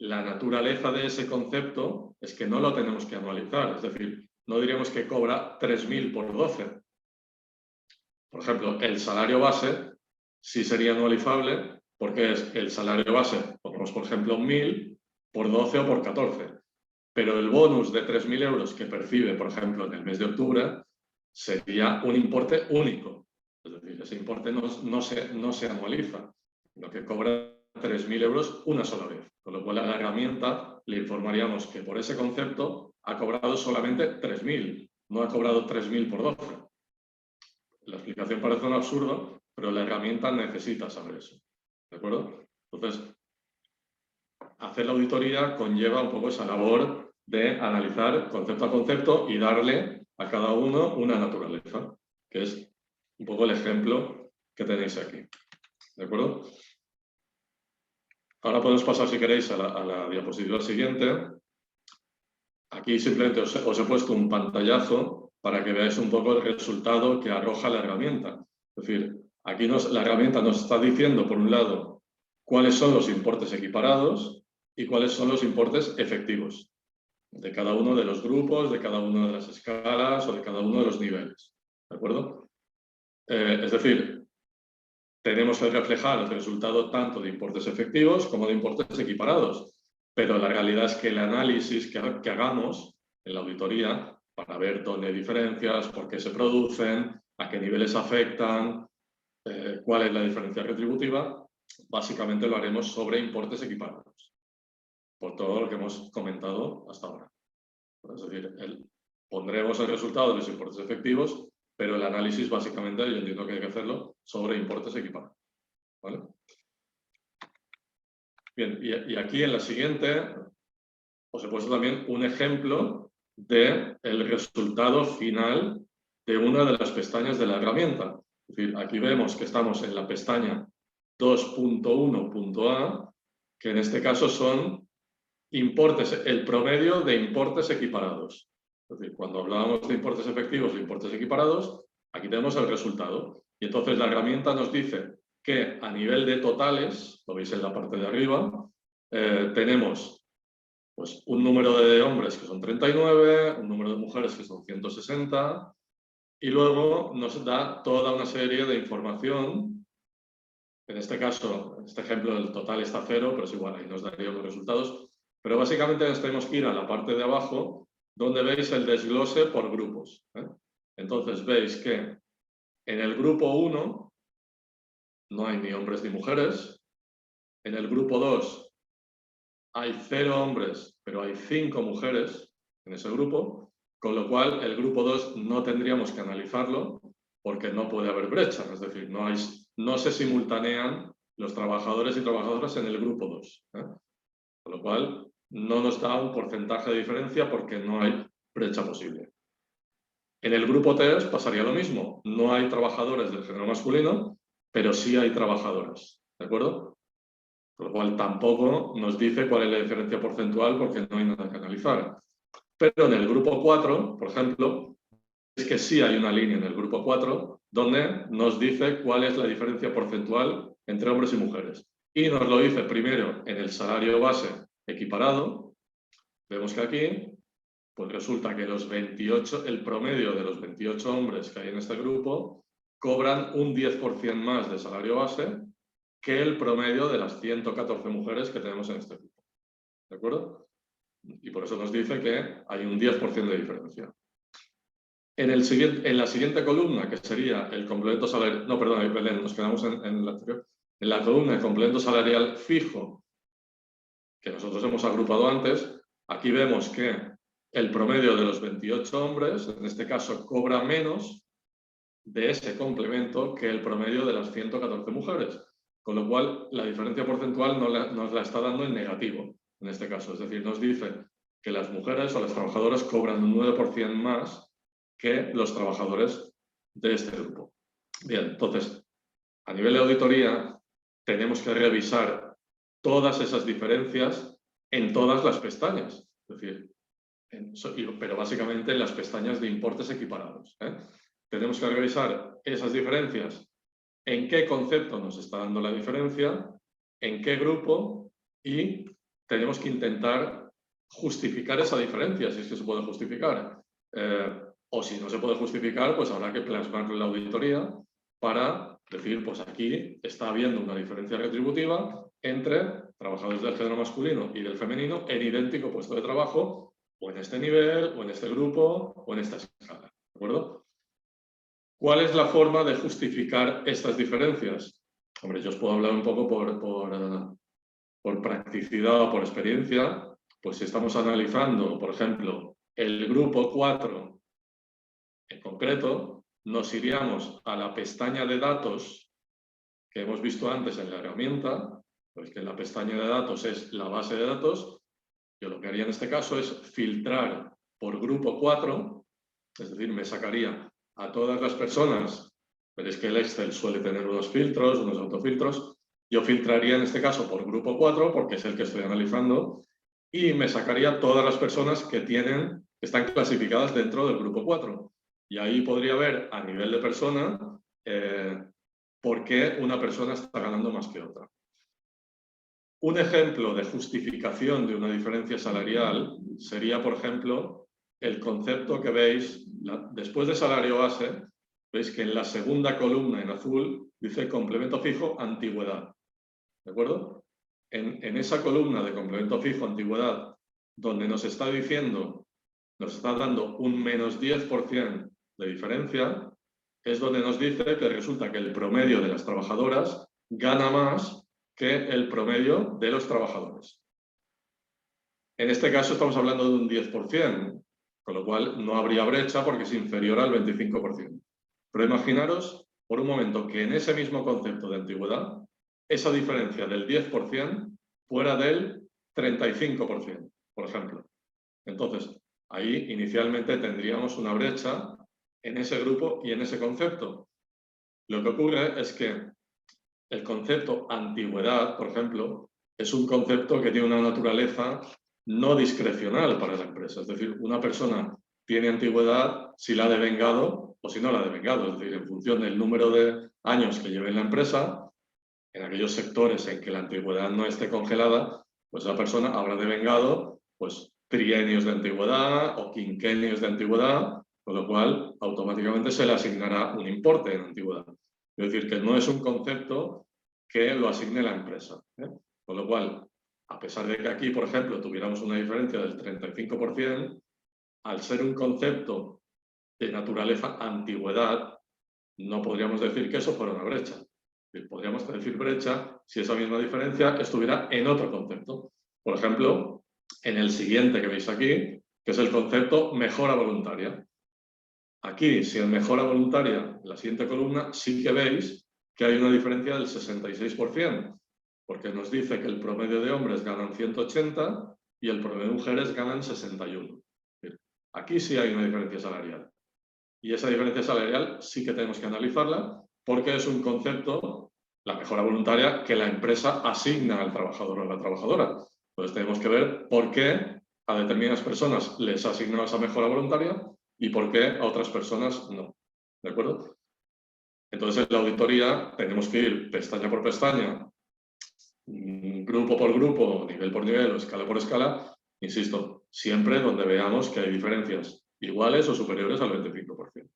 la naturaleza de ese concepto es que no lo tenemos que anualizar, es decir, no diríamos que cobra 3.000 por 12. Por ejemplo, el salario base sí sería anualizable porque es el salario base, pongamos por ejemplo 1.000 por 12 o por 14. Pero el bonus de 3.000 euros que percibe, por ejemplo, en el mes de octubre, sería un importe único. Es decir, ese importe no se anualiza, sino que cobra 3.000 euros una sola vez. Con lo cual a la herramienta le informaríamos que por ese concepto ha cobrado solamente 3.000, no ha cobrado 3.000 por 12. La explicación parece un absurdo, pero la herramienta necesita saber eso. ¿De acuerdo? Entonces, hacer la auditoría conlleva un poco esa labor de analizar concepto a concepto y darle a cada uno una naturaleza, que es un poco el ejemplo que tenéis aquí. ¿De acuerdo? Ahora podemos pasar, si queréis, a la diapositiva siguiente. Aquí simplemente os he puesto un pantallazo para que veáis un poco el resultado que arroja la herramienta. Es decir, aquí la herramienta nos está diciendo, por un lado, cuáles son los importes equiparados y cuáles son los importes efectivos de cada uno de los grupos, de cada una de las escalas o de cada uno de los niveles. ¿De acuerdo? Es decir, tenemos que reflejar el resultado tanto de importes efectivos como de importes equiparados. Pero la realidad es que el análisis que hagamos en la auditoría para ver dónde hay diferencias, por qué se producen, a qué niveles afectan, cuál es la diferencia retributiva, básicamente lo haremos sobre importes equiparados, por todo lo que hemos comentado hasta ahora. Es decir, pondremos el resultado de los importes efectivos, pero el análisis básicamente yo entiendo que hay que hacerlo sobre importes equiparados. ¿Vale? Bien, y aquí en la siguiente os he puesto también un ejemplo del resultado final de una de las pestañas de la herramienta. Es decir, aquí vemos que estamos en la pestaña 2.1.a, que en este caso son importes, el promedio de importes equiparados. Es decir, cuando hablábamos de importes efectivos e importes equiparados, aquí tenemos el resultado. Y entonces la herramienta nos dice que a nivel de totales, lo veis en la parte de arriba, tenemos pues, un número de hombres que son 39, un número de mujeres que son 160, y luego nos da toda una serie de información. En este caso, en este ejemplo, el total está 0, pero es igual, ahí nos daría los resultados. Pero básicamente nos tenemos que ir a la parte de abajo, donde veis el desglose por grupos. Entonces veis que en el grupo 1 no hay ni hombres ni mujeres. En el grupo 2 hay 0 hombres, pero hay 5 mujeres en ese grupo. con lo cual el grupo 2 no tendríamos que analizarlo porque no puede haber brecha, es decir, no se simultanean los trabajadores y trabajadoras en el grupo 2. Con lo cual no nos da un porcentaje de diferencia porque no hay brecha posible. En el grupo 3 pasaría lo mismo, no hay trabajadores del género masculino, pero sí hay trabajadoras, ¿de acuerdo? Con lo cual tampoco nos dice cuál es la diferencia porcentual porque no hay nada que analizar. Pero en el grupo 4, por ejemplo, es que sí hay una línea en el grupo 4 donde nos dice cuál es la diferencia porcentual entre hombres y mujeres. Y nos lo dice primero en el salario base equiparado. Vemos que aquí pues resulta que el promedio de los 28 hombres que hay en este grupo cobran un 10% más de salario base que el promedio de las 114 mujeres que tenemos en este grupo. ¿De acuerdo? Y por eso nos dice que hay un 10% de diferencia. En la siguiente columna, que sería el complemento salarial... No, perdón, Belén, nos quedamos en la anterior. En la columna de complemento salarial fijo, que nosotros hemos agrupado antes, aquí vemos que el promedio de los 28 hombres, en este caso, cobra menos de ese complemento que el promedio de las 114 mujeres. Con lo cual, la diferencia porcentual nos la está dando en negativo, en este caso. Es decir, nos dice que las mujeres o las trabajadoras cobran un 9% más que los trabajadores de este grupo. Bien, entonces, a nivel de auditoría, tenemos que revisar todas esas diferencias en todas las pestañas. Es decir, pero básicamente en las pestañas de importes equiparados. Tenemos que revisar esas diferencias, en qué concepto nos está dando la diferencia, en qué grupo, y tenemos que intentar justificar esa diferencia, si es que se puede justificar. O si no se puede justificar, pues habrá que plasmarlo en la auditoría para decir, pues aquí está habiendo una diferencia retributiva entre trabajadores del género masculino y del femenino en idéntico puesto de trabajo, o en este nivel, o en este grupo, o en esta escala. ¿De acuerdo? ¿Cuál es la forma de justificar estas diferencias? Hombre, yo os puedo hablar un poco por practicidad o por experiencia. Pues si estamos analizando, por ejemplo, el grupo 4 en concreto, nos iríamos a la pestaña de datos que hemos visto antes en la herramienta, pues que la pestaña de datos es la base de datos. Yo lo que haría en este caso es filtrar por grupo 4, es decir, me sacaría a todas las personas, veréis que el Excel suele tener unos filtros, unos autofiltros, yo filtraría en este caso por grupo 4, porque es el que estoy analizando, y me sacaría todas las personas que están clasificadas dentro del grupo 4. Y ahí podría ver a nivel de persona por qué una persona está ganando más que otra. Un ejemplo de justificación de una diferencia salarial sería, por ejemplo, el concepto que veis, después de salario base, veis que en la segunda columna en azul dice complemento fijo, antigüedad. ¿De acuerdo? En esa columna de complemento fijo, antigüedad, donde nos está diciendo, nos está dando un menos 10% de diferencia, es donde nos dice que resulta que el promedio de las trabajadoras gana más que el promedio de los trabajadores. En este caso estamos hablando de un 10%, con lo cual no habría brecha porque es inferior al 25%. Pero imaginaros por un momento que en ese mismo concepto de antigüedad, esa diferencia del 10% fuera del 35%, por ejemplo. Entonces, ahí inicialmente tendríamos una brecha en ese grupo y en ese concepto. Lo que ocurre es que el concepto antigüedad, por ejemplo, es un concepto que tiene una naturaleza no discrecional para la empresa. Es decir, una persona tiene antigüedad si la ha devengado o si no la ha devengado. Es decir, en función del número de años que lleve en la empresa, en aquellos sectores en que la antigüedad no esté congelada, pues la persona habrá devengado pues, trienios de antigüedad o quinquenios de antigüedad, con lo cual automáticamente se le asignará un importe en antigüedad. Es decir, que no es un concepto que lo asigne la empresa. Con lo cual, a pesar de que aquí, por ejemplo, tuviéramos una diferencia del 35%, al ser un concepto de naturaleza antigüedad, no podríamos decir que eso fuera una brecha. Podríamos decir brecha si esa misma diferencia estuviera en otro concepto. Por ejemplo, en el siguiente que veis aquí, que es el concepto mejora voluntaria. Aquí, si en mejora voluntaria, en la siguiente columna, sí que veis que hay una diferencia del 66%, porque nos dice que el promedio de hombres ganan 180 y el promedio de mujeres ganan 61. Aquí sí hay una diferencia salarial. Y esa diferencia salarial sí que tenemos que analizarla porque es un concepto, la mejora voluntaria, que la empresa asigna al trabajador o a la trabajadora. Entonces tenemos que ver por qué a determinadas personas les ha asignado esa mejora voluntaria y por qué a otras personas no. ¿De acuerdo? Entonces en la auditoría tenemos que ir pestaña por pestaña, grupo por grupo, nivel por nivel o escala por escala, insisto, siempre donde veamos que hay diferencias iguales o superiores al 25%. ¿De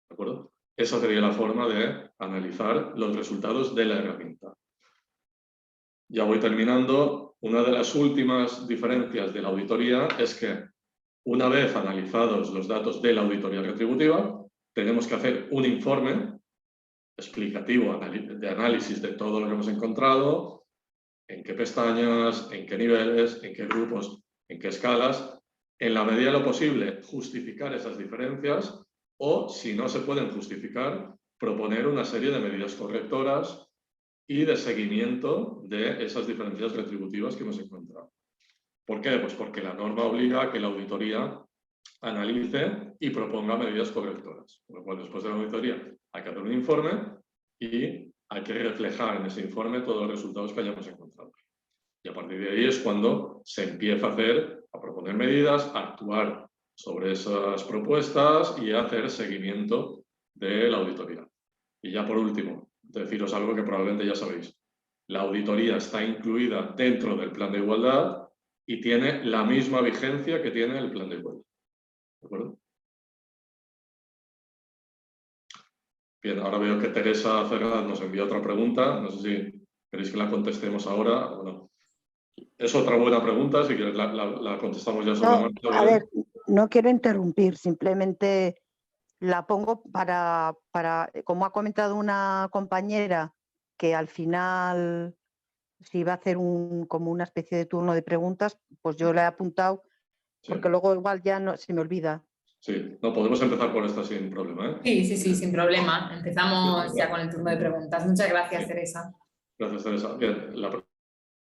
acuerdo? Esa sería la forma de analizar los resultados de la herramienta. Ya voy terminando. Una de las últimas diferencias de la auditoría es que una vez analizados los datos de la auditoría retributiva, tenemos que hacer un informe explicativo de análisis de todo lo que hemos encontrado, en qué pestañas, en qué niveles, en qué grupos, en qué escalas, en la medida de lo posible justificar esas diferencias o, si no se pueden justificar, proponer una serie de medidas correctoras y de seguimiento de esas diferencias retributivas que hemos encontrado. ¿Por qué? Pues porque la norma obliga a que la auditoría analice y proponga medidas correctoras. Por lo cual, después de la auditoría, hay que hacer un informe y hay que reflejar en ese informe todos los resultados que hayamos encontrado. Y a partir de ahí es cuando se empieza a proponer medidas, a actuar sobre esas propuestas y a hacer seguimiento de la auditoría. Y ya por último, deciros algo que probablemente ya sabéis. La auditoría está incluida dentro del plan de igualdad y tiene la misma vigencia que tiene el plan de igualdad. ¿De acuerdo? Bien, ahora veo que Teresa Ferraz nos envía otra pregunta. No sé si queréis que la contestemos ahora o no. Es otra buena pregunta, si queréis la contestamos ya sobre la marcha. A ver, no quiero interrumpir, simplemente la pongo para, como ha comentado una compañera, que al final si va a hacer como una especie de turno de preguntas, pues yo le he apuntado, porque sí, luego igual ya no, se me olvida. Sí, no, podemos empezar por esta sin problema, ¿eh? Sí, sin problema. Empezamos ya con el turno de preguntas. Muchas gracias, Teresa. Gracias, Teresa. Bien, la pregunta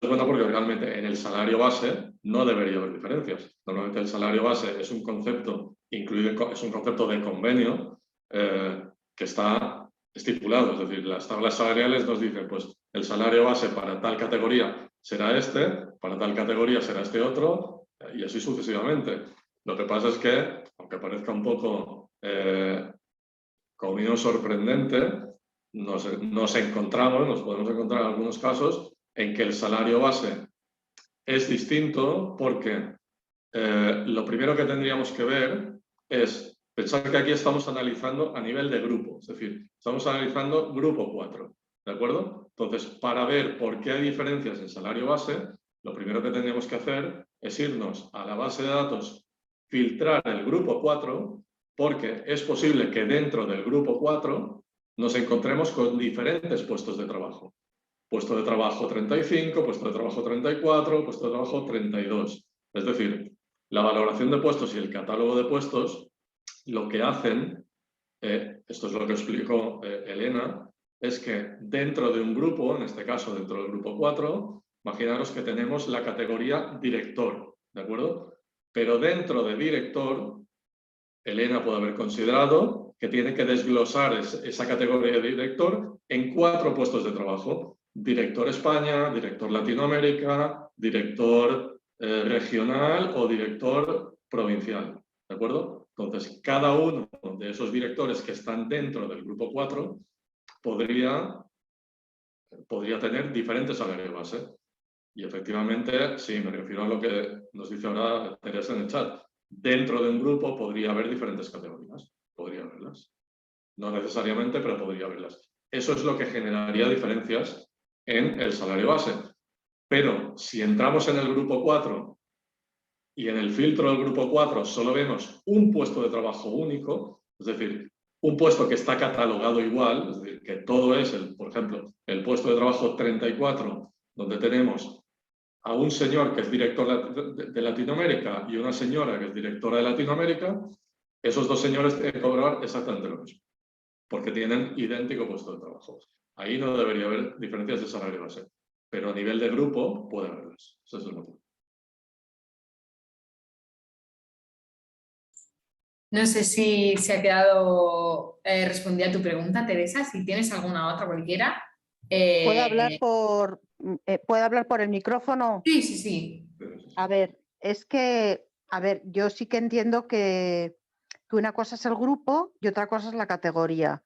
es buena porque realmente en el salario base no debería haber diferencias. Normalmente el salario base es un concepto incluido, es un concepto de convenio que está estipulado. Es decir, las tablas salariales nos dicen, pues el salario base para tal categoría será este, para tal categoría será este otro, y así sucesivamente. Lo que pasa es que, aunque parezca un poco como sorprendente, nos podemos encontrar en algunos casos en que el salario base es distinto porque lo primero que tendríamos que ver es pensar que aquí estamos analizando a nivel de grupo, es decir, estamos analizando grupo 4, ¿de acuerdo? Entonces, para ver por qué hay diferencias en salario base, lo primero que tendríamos que hacer es irnos a la base de datos, filtrar el grupo 4, porque es posible que dentro del grupo 4 nos encontremos con diferentes puestos de trabajo. Puesto de trabajo 35, puesto de trabajo 34, puesto de trabajo 32. Es decir, la valoración de puestos y el catálogo de puestos, lo que hacen, esto es lo que explicó Elena, es que dentro de un grupo, en este caso dentro del grupo 4, imaginaros que tenemos la categoría director, ¿de acuerdo? Pero dentro de director, Elena puede haber considerado que tiene que desglosar esa categoría de director en 4 puestos de trabajo. Director España, director Latinoamérica, director regional o director provincial. ¿De acuerdo? Entonces, cada uno de esos directores que están dentro del grupo 4 podría tener diferentes salarios base. Y efectivamente, sí, me refiero a lo que nos dice ahora Teresa en el chat. Dentro de un grupo podría haber diferentes categorías. Podría haberlas. No necesariamente, pero podría haberlas. Eso es lo que generaría diferencias en el salario base. Pero si entramos en el grupo 4 y en el filtro del grupo 4 solo vemos un puesto de trabajo único, es decir, un puesto que está catalogado igual, es decir, que todo es, por ejemplo, el puesto de trabajo 34, donde tenemos a un señor que es director de Latinoamérica y una señora que es directora de Latinoamérica, esos dos señores tienen que cobrar exactamente lo mismo, porque tienen idéntico puesto de trabajo. Ahí no debería haber diferencias de salario base, pero a nivel de grupo puede haberlas. Ese es el motivo. No sé si se ha quedado respondida tu pregunta, Teresa. Si tienes alguna otra, cualquiera. ¿Puedo hablar por el micrófono? Sí, sí, sí. A ver, es que, yo sí que entiendo que una cosa es el grupo y otra cosa es la categoría.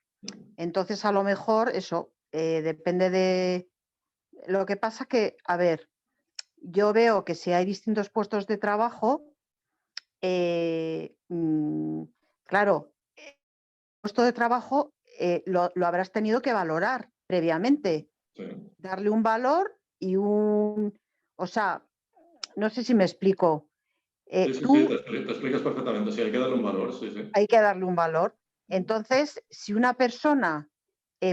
Entonces, a lo mejor eso depende de... Lo que pasa que, a ver, yo veo que si hay distintos puestos de trabajo, claro, el puesto de trabajo lo habrás tenido que valorar previamente, Sí. darle un valor y un... O sea, no sé si me explico. Sí, te explicas perfectamente. Sí, hay que darle un valor, sí. Hay que darle un valor. Entonces, si una persona,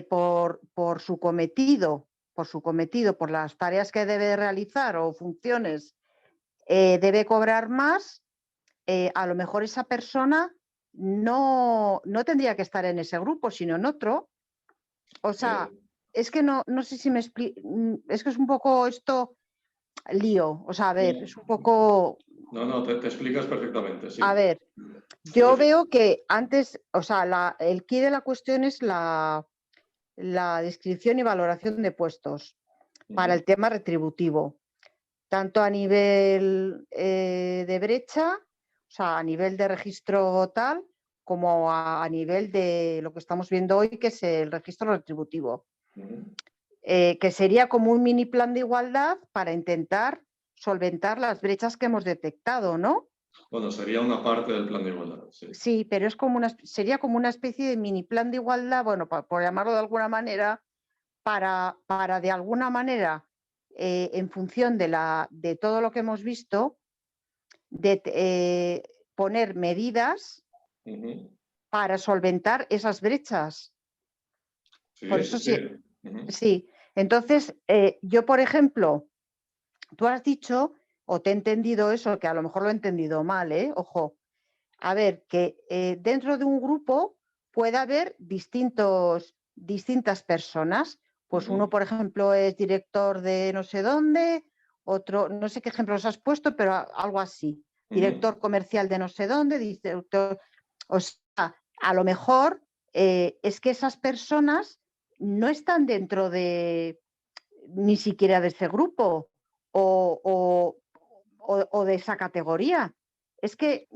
por su cometido, por las tareas que debe realizar o funciones, debe cobrar más, a lo mejor esa persona no tendría que estar en ese grupo, sino en otro. O sea, es que no sé si me explico, es que es un poco esto lío. O sea, a ver, es un poco... No, te explicas perfectamente, sí. A ver, yo veo que antes, o sea, el quid de la cuestión es la descripción y valoración de puestos para el tema retributivo, tanto a nivel de brecha, o sea, a nivel de registro tal, como a nivel de lo que estamos viendo hoy, que es el registro retributivo, que sería como un mini plan de igualdad para intentar solventar las brechas que hemos detectado, ¿no? Bueno, sería una parte del plan de igualdad, sí. Sí, pero es como sería como una especie de mini plan de igualdad, bueno, por llamarlo de alguna manera, para de alguna manera, en función de todo lo que hemos visto, poner medidas para solventar esas brechas. Por eso sí. Sí. Entonces, yo, por ejemplo, tú has dicho, o te he entendido eso, que a lo mejor lo he entendido mal, ojo. A ver, que dentro de un grupo puede haber distintas personas. Pues uno, por ejemplo, es director de no sé dónde, otro, no sé qué ejemplos has puesto, pero algo así. Director comercial de no sé dónde, director... O sea, a lo mejor es que esas personas no están dentro de ni siquiera de ese grupo o de esa categoría. Es que,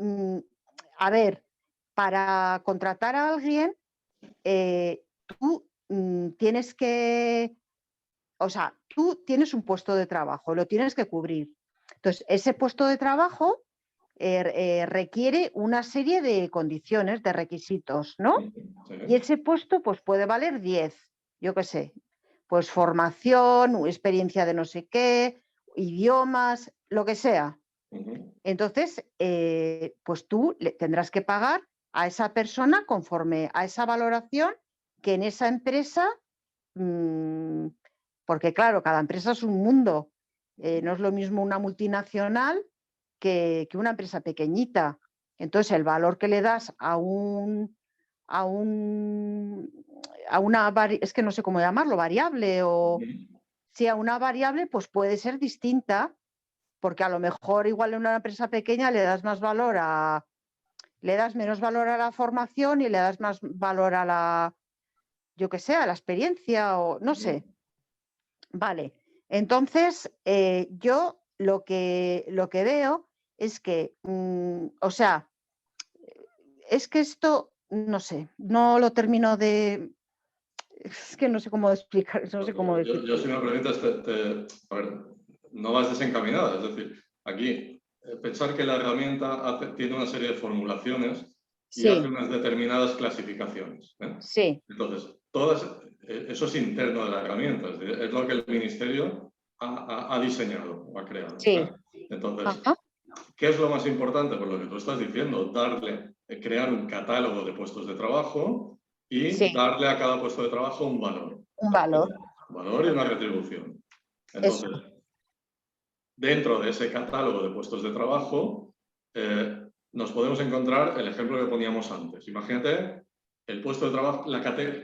a ver, para contratar a alguien, tú tienes que, o sea, tú tienes un puesto de trabajo, lo tienes que cubrir. Entonces, ese puesto de trabajo requiere una serie de condiciones, de requisitos, ¿no? Y ese puesto pues puede valer 10, yo qué sé, pues formación, experiencia de no sé qué, idiomas, lo que sea. Entonces, pues tú le tendrás que pagar a esa persona conforme a esa valoración que en esa empresa, porque claro, cada empresa es un mundo. No es lo mismo una multinacional que una empresa pequeñita. Entonces, el valor que le das a una, es que no sé cómo llamarlo, variable o si a una variable, pues puede ser distinta, porque a lo mejor igual en una empresa pequeña le das menos valor a la formación y le das más valor a la, yo que sé, a la experiencia o no sé. Vale, entonces yo lo que veo es que, o sea, es que esto, no sé, no lo termino de... Es que no sé cómo explicar, no sé cómo decir. Yo si me permites, a ver, no vas desencaminada. Es decir, aquí, pensar que la herramienta tiene una serie de formulaciones y hace unas determinadas clasificaciones. Sí. Entonces, eso es interno de la herramienta, es lo que el Ministerio ha diseñado o ha creado. Sí. Entonces, ¿qué es lo más importante? Pues lo que tú estás diciendo, crear un catálogo de puestos de trabajo y darle a cada puesto de trabajo un valor. Un valor. Un valor y una retribución. Entonces, dentro de ese catálogo de puestos de trabajo, nos podemos encontrar el ejemplo que poníamos antes. Imagínate el puesto de trabajo,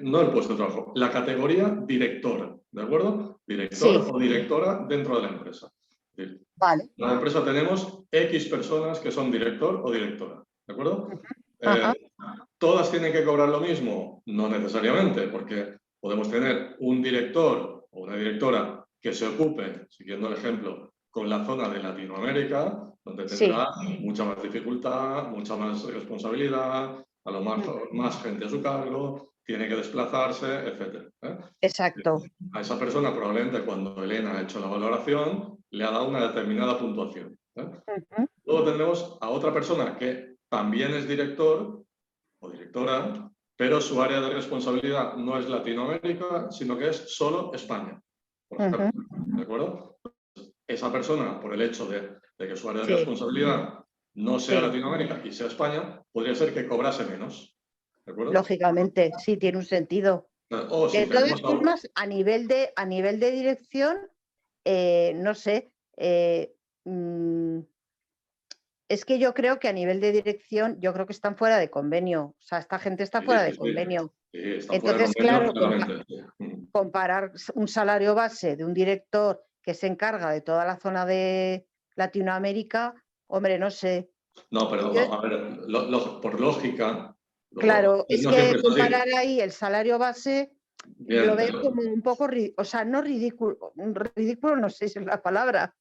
no el puesto de trabajo, la categoría director, ¿de acuerdo? Director Sí. o directora dentro de la empresa. Es decir, Vale. en la empresa tenemos X personas que son director o directora, ¿de acuerdo? Ajá. ¿Todas tienen que cobrar lo mismo? No necesariamente, porque podemos tener un director o una directora que se ocupe, siguiendo el ejemplo, con la zona de Latinoamérica, donde tendrá mucha más dificultad, mucha más responsabilidad, a lo mejor más gente a su cargo, tiene que desplazarse, etc. Exacto. A esa persona probablemente cuando Elena ha hecho la valoración le ha dado una determinada puntuación. Luego tendremos a otra persona que también es director o directora, pero su área de responsabilidad no es Latinoamérica, sino que es solo España, por ejemplo. ¿De acuerdo? Esa persona, por el hecho de que su área de responsabilidad no sea Latinoamérica y sea España, podría ser que cobrase menos. ¿De acuerdo? Lógicamente, sí, tiene un sentido. O si De todas tenemos formas, a nivel de dirección, no sé, es que yo creo que a nivel de dirección, yo creo que están fuera de convenio. O sea, esta gente está fuera de convenio. Sí, están fuera de Entonces, convenio, claro, claramente. comparar un salario base de un director que se encarga de toda la zona de Latinoamérica, hombre, no sé. No, pero Yo, a ver, por lógica, claro, es no que siempre es comparar así. ahí el salario base lo Bien, veo como un poco, o sea, no ridículo, ridículo no sé si es la palabra, no,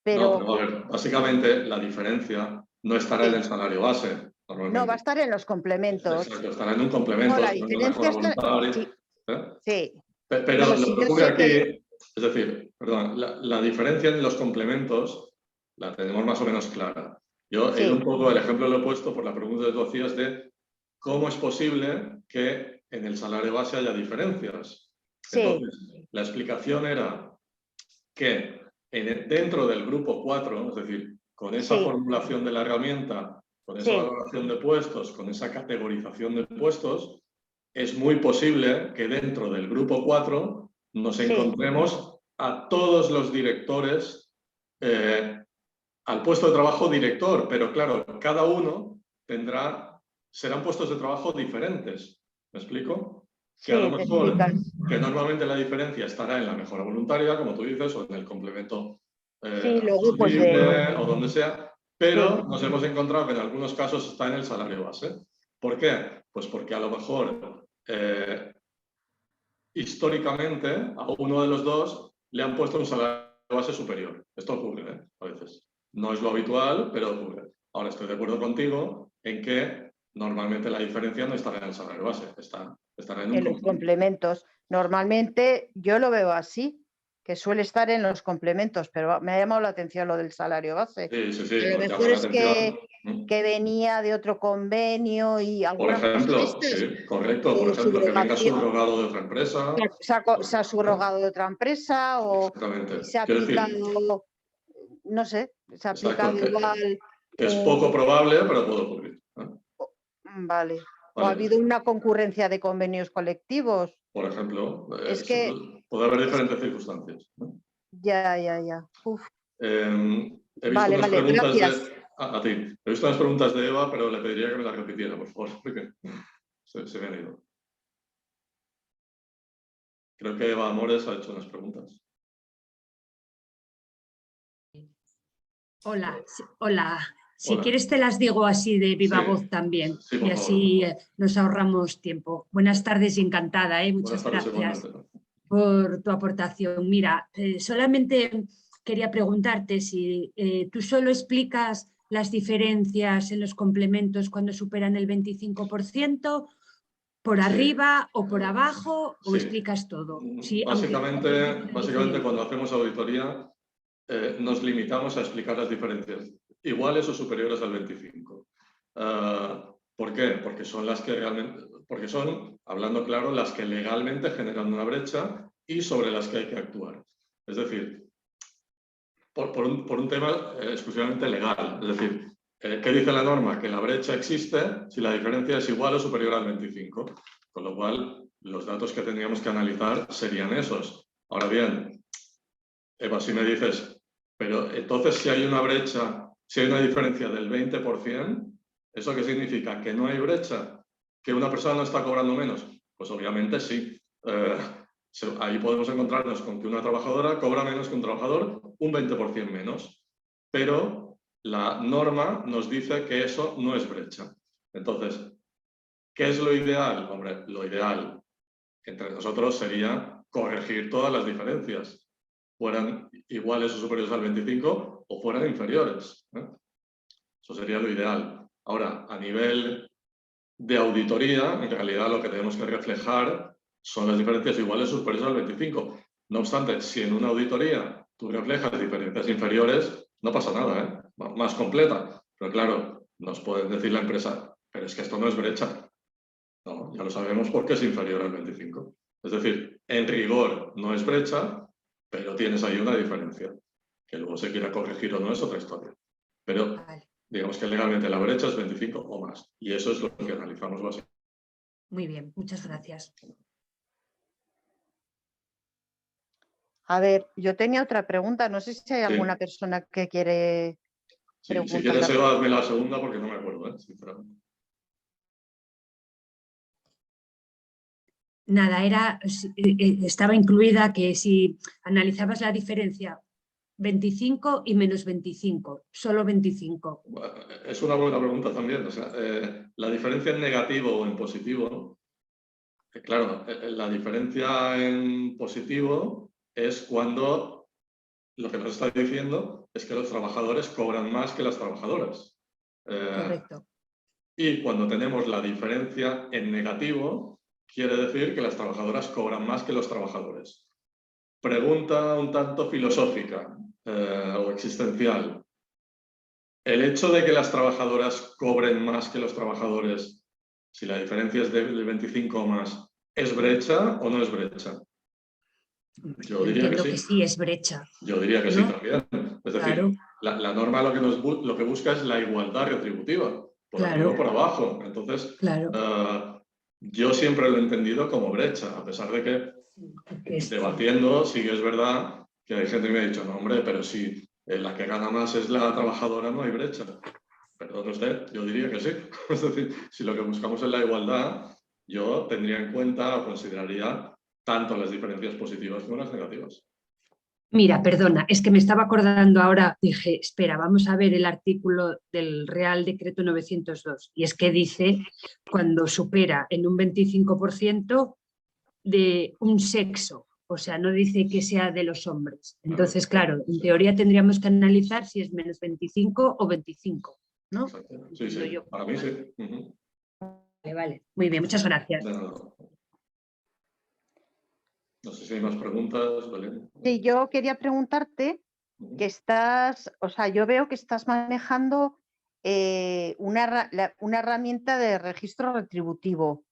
pero pero a ver, básicamente la diferencia no estará en el salario base, no, va a normalmente. estar en los complementos. Exacto, estará en un No, complemento, la en una diferencia mejora está, voluntaria. sí, ¿eh? sí. Pero No, lo sí, que yo ocurre sé que, aquí, es decir, perdón, la diferencia en los complementos la tenemos más o menos clara. Yo he ido sí, un poco, el ejemplo lo he puesto por la pregunta que tú hacías de cómo es posible que en el salario base haya diferencias. sí, Entonces, la explicación era que dentro del grupo 4, es decir, con esa sí, formulación de la herramienta, con esa sí, valoración de puestos, con esa categorización de puestos, es muy posible que dentro del grupo 4 nos sí, encontremos a todos los directores al puesto de trabajo director, pero claro, cada uno serán puestos de trabajo diferentes. ¿Me explico? Que a lo sí, te mejor, explicas. que normalmente la diferencia estará en la mejora voluntaria, como tú dices, o en el complemento Sí, luego pues absorbible o donde sea, sí, pero nos hemos encontrado que en algunos casos está en el salario base. ¿Por qué? Pues porque a lo mejor históricamente a uno de los dos le han puesto un salario base superior. Esto ocurre, a veces. No es lo habitual, pero ocurre. Ahora estoy de acuerdo contigo en que normalmente la diferencia no estará en el salario base, estará en un en los complemento. complementos. Normalmente yo lo veo así, que suele estar en los complementos, pero me ha llamado la atención lo del salario base. Sí, sí, sí, A lo nos llama mejor la es atención. que venía de otro convenio y Por alguna cosa de ejemplo, estas, sí, correcto, por o ejemplo, que venga subrogación, subrogado de otra empresa. se ha subrogado de otra empresa y Exactamente. se ha Quiero decir, aplicado, no sé, se ha aplicado exacto, igual que es poco un... probable, pero puede ocurrir. Vale. O ha Vale. habido una concurrencia de convenios colectivos. Por ejemplo, Es que, puede haber es que diferentes circunstancias. ¿No? ya. Uf. He visto Vale, unas vale, preguntas gracias. a ti. He visto unas preguntas de Eva, pero le pediría que me las repitiera, por favor, porque se me han ido. Creo que Eva Amores ha hecho unas preguntas. Hola, hola. Si Hola. quieres te las digo así de viva Sí, voz también sí, y por favor. así nos ahorramos tiempo. Buenas tardes y encantada, Buenas muchas tardes, gracias igualmente. por tu aportación. Mira, solamente quería preguntarte si tú solo explicas las diferencias en los complementos cuando superan el 25%, por Sí, arriba o por abajo, o sí. explicas todo. Sí, aunque Básicamente, cuando hacemos auditoría, nos limitamos a explicar las diferencias iguales o superiores al 25. ¿Por qué? Porque son, hablando claro, las que legalmente generan una brecha y sobre las que hay que actuar. Es decir, por un tema exclusivamente legal. Es decir, ¿qué dice la norma? Que la brecha existe si la diferencia es igual o superior al 25. Con lo cual, los datos que tendríamos que analizar serían esos. Ahora bien, Eva, si me dices, Pero entonces si hay una brecha, si hay una diferencia del 20%, ¿eso qué significa? ¿Que no hay brecha? ¿Que una persona no está cobrando menos? Pues obviamente sí. Ahí podemos encontrarnos con que una trabajadora cobra menos que un trabajador, un 20% menos. Pero la norma nos dice que eso no es brecha. Entonces, ¿qué es lo ideal? Hombre, lo ideal entre nosotros sería corregir todas las diferencias, fueran iguales o superiores al 25 o fueran inferiores, ¿eh? Eso sería lo ideal. Ahora, a nivel de auditoría, en realidad lo que tenemos que reflejar son las diferencias iguales o superiores al 25. No obstante, si en una auditoría tú reflejas diferencias inferiores, no pasa nada, ¿eh? Más completa. Pero claro, nos puede decir la empresa, pero es que esto no es brecha. No, ya lo sabemos porque es inferior al 25. Es decir, en rigor no es brecha, pero tienes ahí una diferencia. Que luego se quiera corregir o no es otra historia. Pero Vale. digamos que legalmente la brecha es 25 o más. Y eso es lo que analizamos básicamente. Muy bien, muchas gracias. A ver, yo tenía otra pregunta. No sé si hay alguna persona que quiere Si preguntar. quieres, Eva, hazme la segunda porque no me acuerdo, sinceramente. Nada, estaba incluida que si analizabas la diferencia 25 y menos 25, solo 25. Es una buena pregunta también. O sea, la diferencia en negativo o en positivo, claro, la diferencia en positivo es cuando lo que nos está diciendo es que los trabajadores cobran más que las trabajadoras. Correcto. Y cuando tenemos la diferencia en negativo, quiere decir que las trabajadoras cobran más que los trabajadores. Pregunta un tanto filosófica o existencial. ¿El hecho de que las trabajadoras cobren más que los trabajadores, si la diferencia es del 25 o más, es brecha o no es brecha? Yo diría que Entiendo sí. que sí es brecha. Yo diría que ¿No? sí también. Es decir, Claro. la norma lo que busca es la igualdad retributiva, por Claro. arriba o por abajo. Entonces, Claro. yo siempre lo he entendido como brecha, a pesar de que debatiendo, sí que es verdad que hay gente que me ha dicho, no, hombre, pero si la que gana más es la trabajadora, no hay brecha. Perdón usted, yo diría que sí. Es decir, si lo que buscamos es la igualdad, yo tendría en cuenta o consideraría tanto las diferencias positivas como las negativas. Mira, perdona, es que me estaba acordando ahora, dije, espera, vamos a ver el artículo del Real Decreto 902, y es que dice cuando supera en un 25% de un sexo, o sea, no dice que sea de los hombres. Entonces, claro, en teoría tendríamos que analizar si es menos 25 o 25, ¿no? Sí, sí, para mí sí. Vale, muy bien, muchas gracias. No sé si hay más preguntas, Belén. Sí, yo quería preguntarte que estás, o sea, yo veo que estás manejando una herramienta de registro retributivo,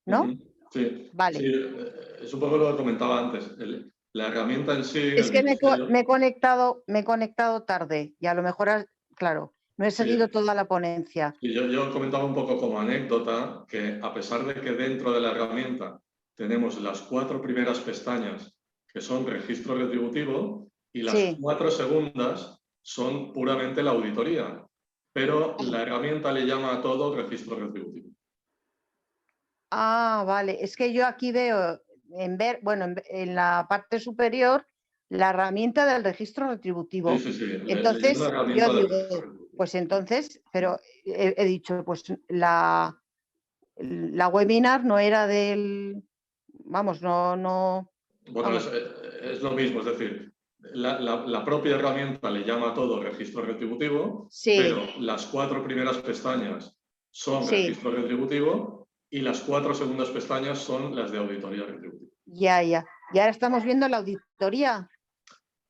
¿no? Sí, Vale. sí, es un poco lo que comentaba antes. La herramienta en sí... Es que me he conectado tarde y a lo mejor, claro, no he seguido toda la ponencia. Y yo comentaba un poco como anécdota que a pesar de que dentro de la herramienta tenemos las 4 primeras pestañas que son registro retributivo y las 4 segundas son puramente la auditoría, pero la herramienta le llama a todo registro retributivo. Ah, vale. Es que yo aquí veo, en la parte superior, la herramienta del registro retributivo. Sí, sí, sí. Entonces, yo digo, pues entonces, pero he dicho, pues la webinar no era del, vamos, no. Bueno, es lo mismo, es decir, la propia herramienta le llama a todo registro retributivo, pero las 4 primeras pestañas son registro retributivo y las 4 segundas pestañas son las de auditoría retributiva. Ya. Y ahora estamos viendo la auditoría.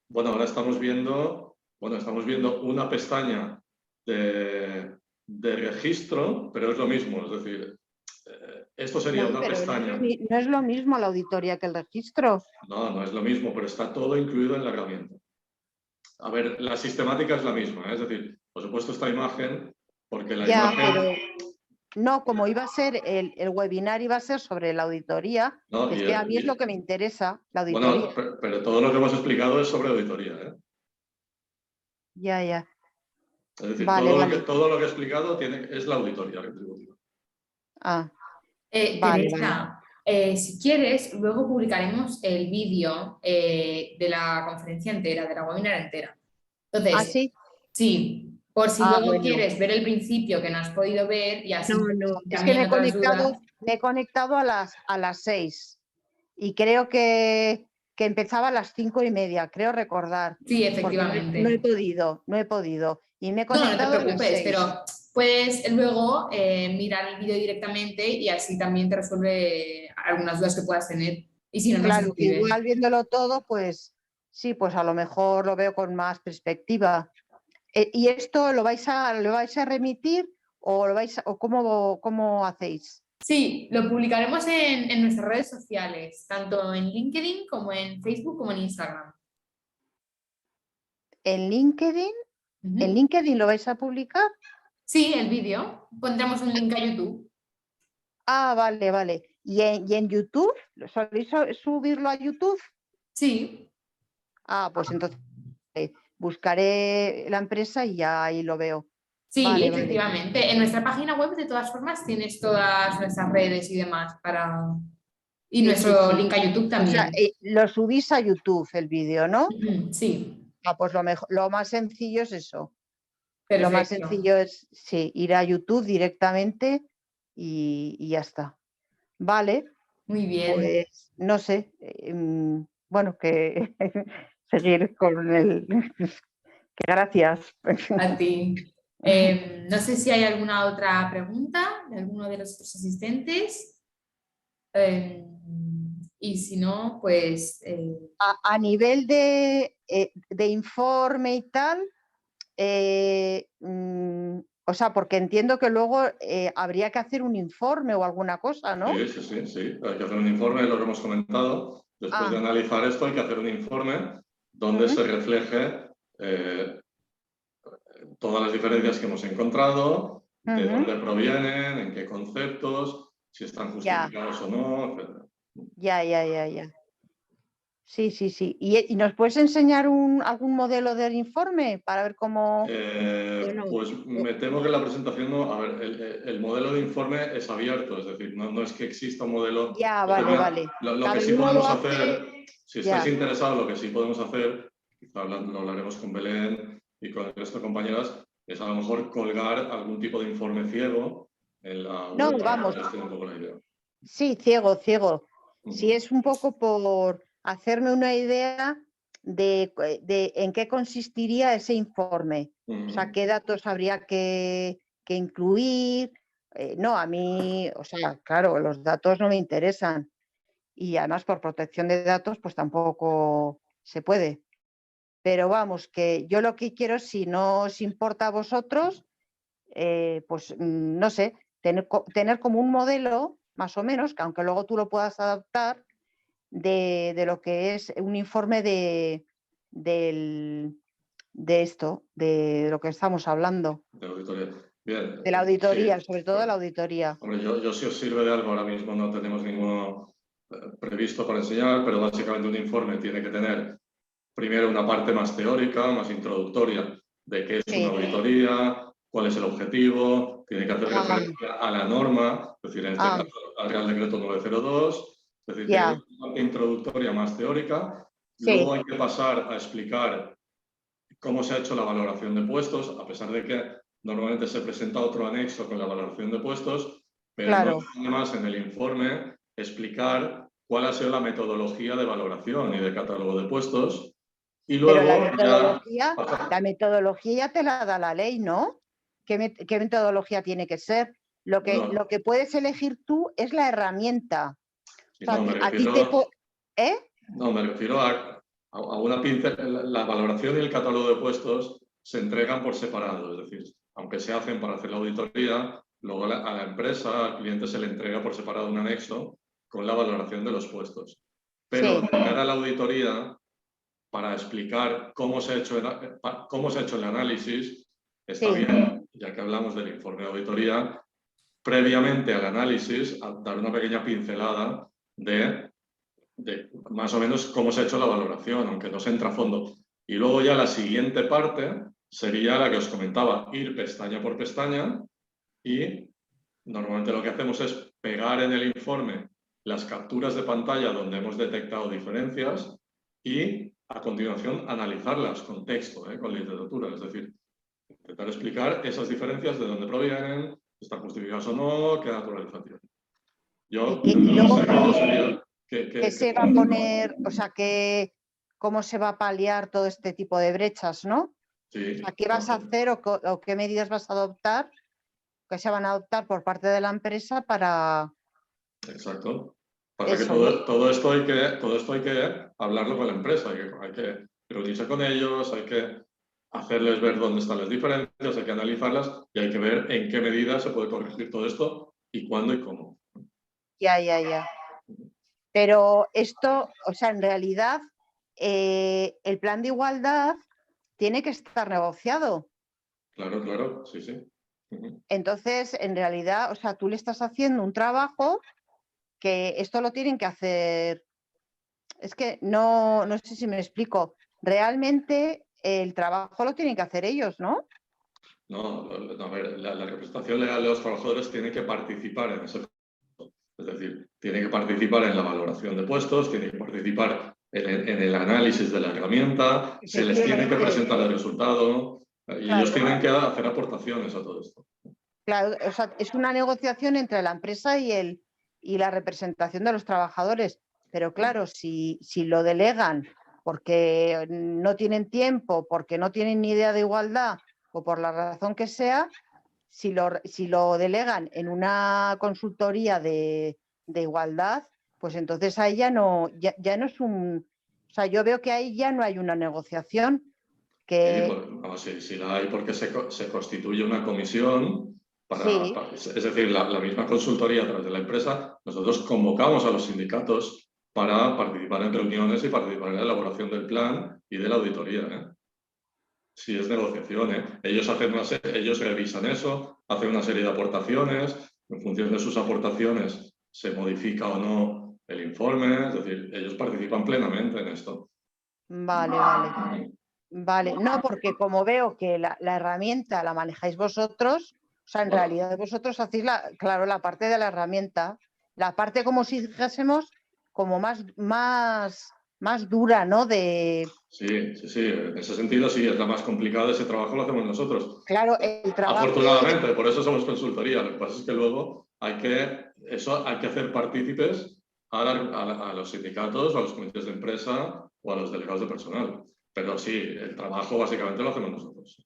Bueno, ahora estamos viendo una pestaña de registro, pero es lo mismo, es decir, esto sería una pestaña. No es lo mismo la auditoría que el registro. No es lo mismo, pero está todo incluido en la herramienta. A ver, la sistemática es la misma, es decir, por supuesto esta imagen, porque la imagen... Pero no, como iba a ser el webinar iba a ser sobre la auditoría, es que a mí es lo que me interesa, la auditoría. Bueno, pero todo lo que hemos explicado es sobre auditoría, ¿eh? ya. Es decir, Vale, vale. todo lo que he explicado es la auditoría retributiva. Ah, vale, vale. Teresa, si quieres, luego publicaremos el vídeo de la conferencia entera, de la webinar entera. ¿Ah, Entonces, sí? sí, por si Ah, luego bueno. quieres ver el principio que no has podido ver y así No. Es que también otras dudas. me he conectado a las 6 y creo que empezaba a las 5:30, creo recordar. Sí, Porque efectivamente. no he podido. Y me he No, no te conectado a las preocupes, 6. pero puedes luego mirar el vídeo directamente y así también te resuelve algunas dudas que puedas tener. Y si no, nos Claro, que escribes. igual viéndolo todo, pues sí, pues a lo mejor lo veo con más perspectiva. ¿Y esto lo vais a remitir o cómo hacéis? Sí, lo publicaremos en nuestras redes sociales, tanto en LinkedIn como en Facebook como en Instagram. ¿En LinkedIn? Ujú. ¿En LinkedIn lo vais a publicar? Sí, el vídeo. Pondremos un link a YouTube. Ah, vale. ¿Y en YouTube? ¿Soléis subirlo a YouTube? Sí, Ah, pues entonces buscaré la empresa y ya ahí lo veo. sí, Vale. efectivamente. En nuestra página web, de todas formas, tienes todas nuestras redes y demás y Sí, nuestro sí. link a YouTube O sea, también. lo subís a YouTube el vídeo, ¿no? Ujú, sí, Ah, pues lo más sencillo es eso. Lo más perfecto. sencillo es, sí, ir a YouTube directamente y ya está. Vale, Muy bien, pues no sé. Bueno, que seguir con el... que gracias. a ti. No sé si hay alguna otra pregunta de alguno de los otros asistentes. Y si no, pues A nivel de informe y tal, o sea, porque entiendo que luego habría que hacer un informe o alguna cosa, ¿no? Sí. Hay que hacer un informe, lo que hemos comentado. Después de Ah, analizar esto, hay que hacer un informe donde se refleje todas las diferencias que hemos encontrado, de dónde provienen, en qué conceptos, si están justificados o no, etc. ya. Sí. ¿Y nos puedes enseñar algún modelo del informe para ver cómo... no? Pues me temo que la presentación no. A ver, el modelo de informe es abierto, es decir, no es que exista un modelo. Ya, vale. Lo que Cada sí uno lo podemos hace... hacer, si estáis Ya. interesados, lo que sí podemos hacer, quizá lo hablaremos con Belén y con el resto de compañeras, es a lo mejor colgar algún tipo de informe ciego en la No, web para que vamos, ustedes tengan un poco la idea. sí, ciego. Si Ujú. es un poco por hacerme una idea de en qué consistiría ese informe. O sea, qué datos habría que incluir. No, a mí, o sea, claro, los datos no me interesan. Y además por protección de datos, pues tampoco se puede. Pero vamos, que yo lo que quiero, si no os importa a vosotros, pues no sé, tener como un modelo, más o menos, que aunque luego tú lo puedas adaptar, de lo que es un informe de esto, de lo que estamos hablando, De auditoría. Bien, de la auditoría, sí. sobre todo de la auditoría. Hombre, yo si os sirve de algo, ahora mismo no tenemos ninguno previsto para enseñar, pero básicamente un informe tiene que tener primero una parte más teórica, más introductoria de qué es una Sí. auditoría, cuál es el objetivo, tiene que hacer referencia a la norma, es decir, en este caso al Real Decreto 902, es decir, tiene Ya, una parte introductoria más teórica, luego sí, hay que pasar a explicar cómo se ha hecho la valoración de puestos, a pesar de que normalmente se presenta otro anexo con la valoración de puestos, pero no claro. es más en el informe explicar cuál ha sido la metodología de valoración y de catálogo de puestos. Y Pero luego ya... la metodología ya te la da la ley, ¿no? ¿Qué metodología tiene que ser? Lo Bueno, que puedes elegir tú es la herramienta. O sea, no, me a ti refiero, ¿eh? no, me refiero a una pincel. La valoración y el catálogo de puestos se entregan por separado, es decir, aunque se hacen para hacer la auditoría, luego a la empresa, al cliente se le entrega por separado un anexo con la valoración de los puestos. Pero Sí, de cara a la auditoría, para explicar cómo se ha hecho el análisis, está sí. bien, ya que hablamos del informe de auditoría, previamente al análisis, dar una pequeña pincelada de más o menos cómo se ha hecho la valoración, aunque no se entra a fondo. Y luego ya la siguiente parte sería la que os comentaba, ir pestaña por pestaña y normalmente lo que hacemos es pegar en el informe las capturas de pantalla donde hemos detectado diferencias y a continuación analizarlas con texto, con literatura, es decir, intentar explicar esas diferencias, de dónde provienen, si están justificadas o no, qué naturaleza tienen. Yo, Y el luego, secreto sería ¿qué se va a poner? O sea, ¿cómo se va a paliar todo este tipo de brechas, ¿no? sí, O sea, ¿qué vas a hacer o qué medidas vas a adoptar, que se van a adoptar por parte de la empresa para exacto. Pasa que eso, ¿no? todo esto hay que hablarlo con la empresa, hay que reunirse con ellos, hay que hacerles ver dónde están las diferencias, hay que analizarlas y hay que ver en qué medida se puede corregir todo esto y cuándo y cómo. Ya. Pero esto, o sea, en realidad, el plan de igualdad tiene que estar negociado. Claro, sí. Ujú. Entonces, en realidad, o sea, tú le estás haciendo un trabajo que esto lo tienen que hacer. Es que no sé si me explico. Realmente el trabajo lo tienen que hacer ellos, ¿no? No, a ver, la representación legal de los trabajadores tiene que participar en ese proceso. Es decir, tiene que participar en la valoración de puestos, tiene que participar en el análisis de la herramienta, se les tiene que Efectivamente. presentar el resultado y ellos Claro, tienen que hacer aportaciones a todo esto. claro, o sea, es una negociación entre la empresa y la representación de los trabajadores. Pero claro, si lo delegan porque no tienen tiempo, porque no tienen ni idea de igualdad o por la razón que sea, si lo delegan en una consultoría de igualdad, pues entonces ahí ya no es un... O sea, yo veo que ahí ya no hay una negociación Sí, que... vamos, sí la hay porque se constituye una comisión Sí, es decir, la misma consultoría a través de la empresa, nosotros convocamos a los sindicatos para participar en reuniones y participar en la elaboración del plan y de la auditoría. Sí, es negociación. Ellos revisan eso, hacen una serie de aportaciones, en función de sus aportaciones se modifica o no el informe, es decir, ellos participan plenamente en esto. vale. No, porque como veo que la herramienta la manejáis vosotros, o sea, en Bueno, realidad vosotros hacéis claro, la parte de la herramienta, la parte como si dijésemos como más dura, ¿no? sí, en ese sentido sí, es la más complicada, ese trabajo lo hacemos nosotros. Claro, el trabajo de... Afortunadamente, por eso somos consultoría. Lo que pasa es que luego hay que hacer partícipes a los sindicatos, a los comités de empresa o a los delegados de personal. Pero sí, el trabajo básicamente lo hacemos nosotros.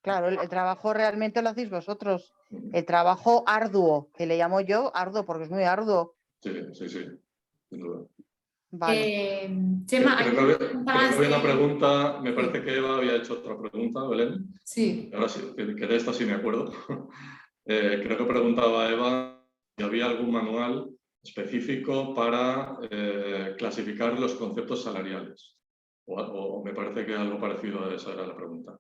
Claro, el trabajo realmente lo hacéis vosotros. Ujú. El trabajo arduo, que le llamo yo arduo porque es muy arduo. Sí, sin duda. Vale. Chema, hay una Creo pregunta que más había una de... pregunta, me Sí. parece que Eva había hecho otra pregunta, Belén. Sí. Ahora sí, que de esta sí me acuerdo. Creo que preguntaba Eva si había algún manual específico para clasificar los conceptos salariales. O me parece que algo parecido a esa era la pregunta.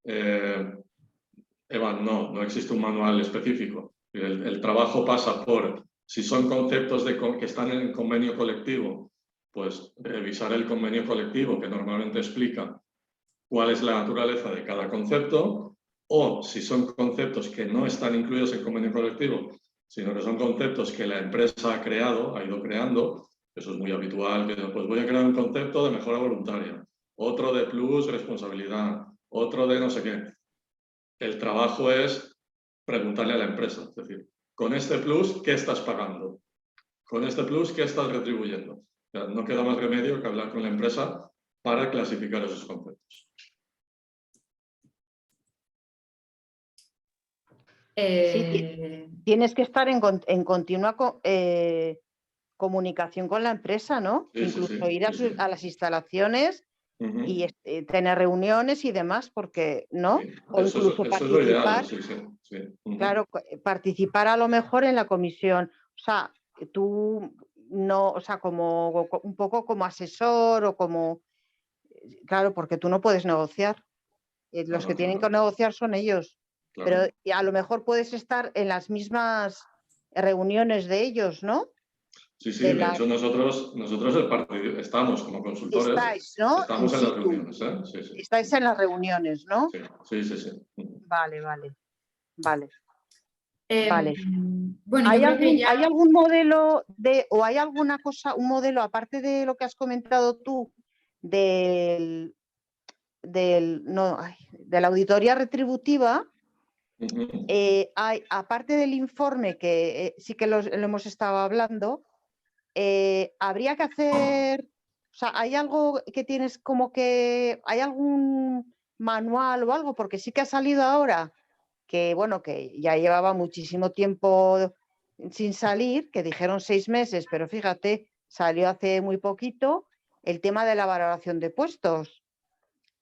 Eva, no existe un manual específico. El trabajo pasa por, si son conceptos que están en el convenio colectivo, pues revisar el convenio colectivo que normalmente explica cuál es la naturaleza de cada concepto, o si son conceptos que no están incluidos en convenio colectivo, sino que son conceptos que la empresa ha ido creando, eso es muy habitual, que pues voy a crear un concepto de mejora voluntaria, otro de plus responsabilidad, otro de no sé qué. El trabajo es preguntarle a la empresa, es decir, con este plus, ¿qué estás pagando? Con este plus, ¿qué estás retribuyendo? O sea, no queda más remedio que hablar con la empresa para clasificar esos conceptos. Sí, tienes que estar en continua comunicación con la empresa, ¿no? Sí. Incluso ir a las instalaciones Uh-huh. y tener reuniones y demás, porque, ¿no? Sí. O incluso Eso es lo ideal, participar, sí. Uh-huh. claro, participar a lo mejor en la comisión. O sea, tú no, o sea, como un poco como asesor o como, claro, porque tú no puedes negociar. Los que tienen que Claro. negociar son ellos. Pero a lo mejor puedes estar en las mismas reuniones de ellos, ¿no? Sí, de hecho nosotros el partido estamos como consultores, estáis, ¿no? estamos In en las situ. reuniones, ¿eh? Sí, sí. Estáis en las reuniones, ¿no? Sí. Vale. Vale. Bueno, yo ¿Hay creo que ya... algún modelo o hay alguna cosa, un modelo, aparte de lo que has comentado tú, de la auditoría retributiva? Aparte del informe, que sí que lo hemos estado hablando, habría que hacer, o sea, ¿hay algo que tienes como que, hay algún manual o algo? Porque sí que ha salido ahora, que bueno, que ya llevaba muchísimo tiempo sin salir, que dijeron 6 meses, pero fíjate, salió hace muy poquito el tema de la valoración de puestos.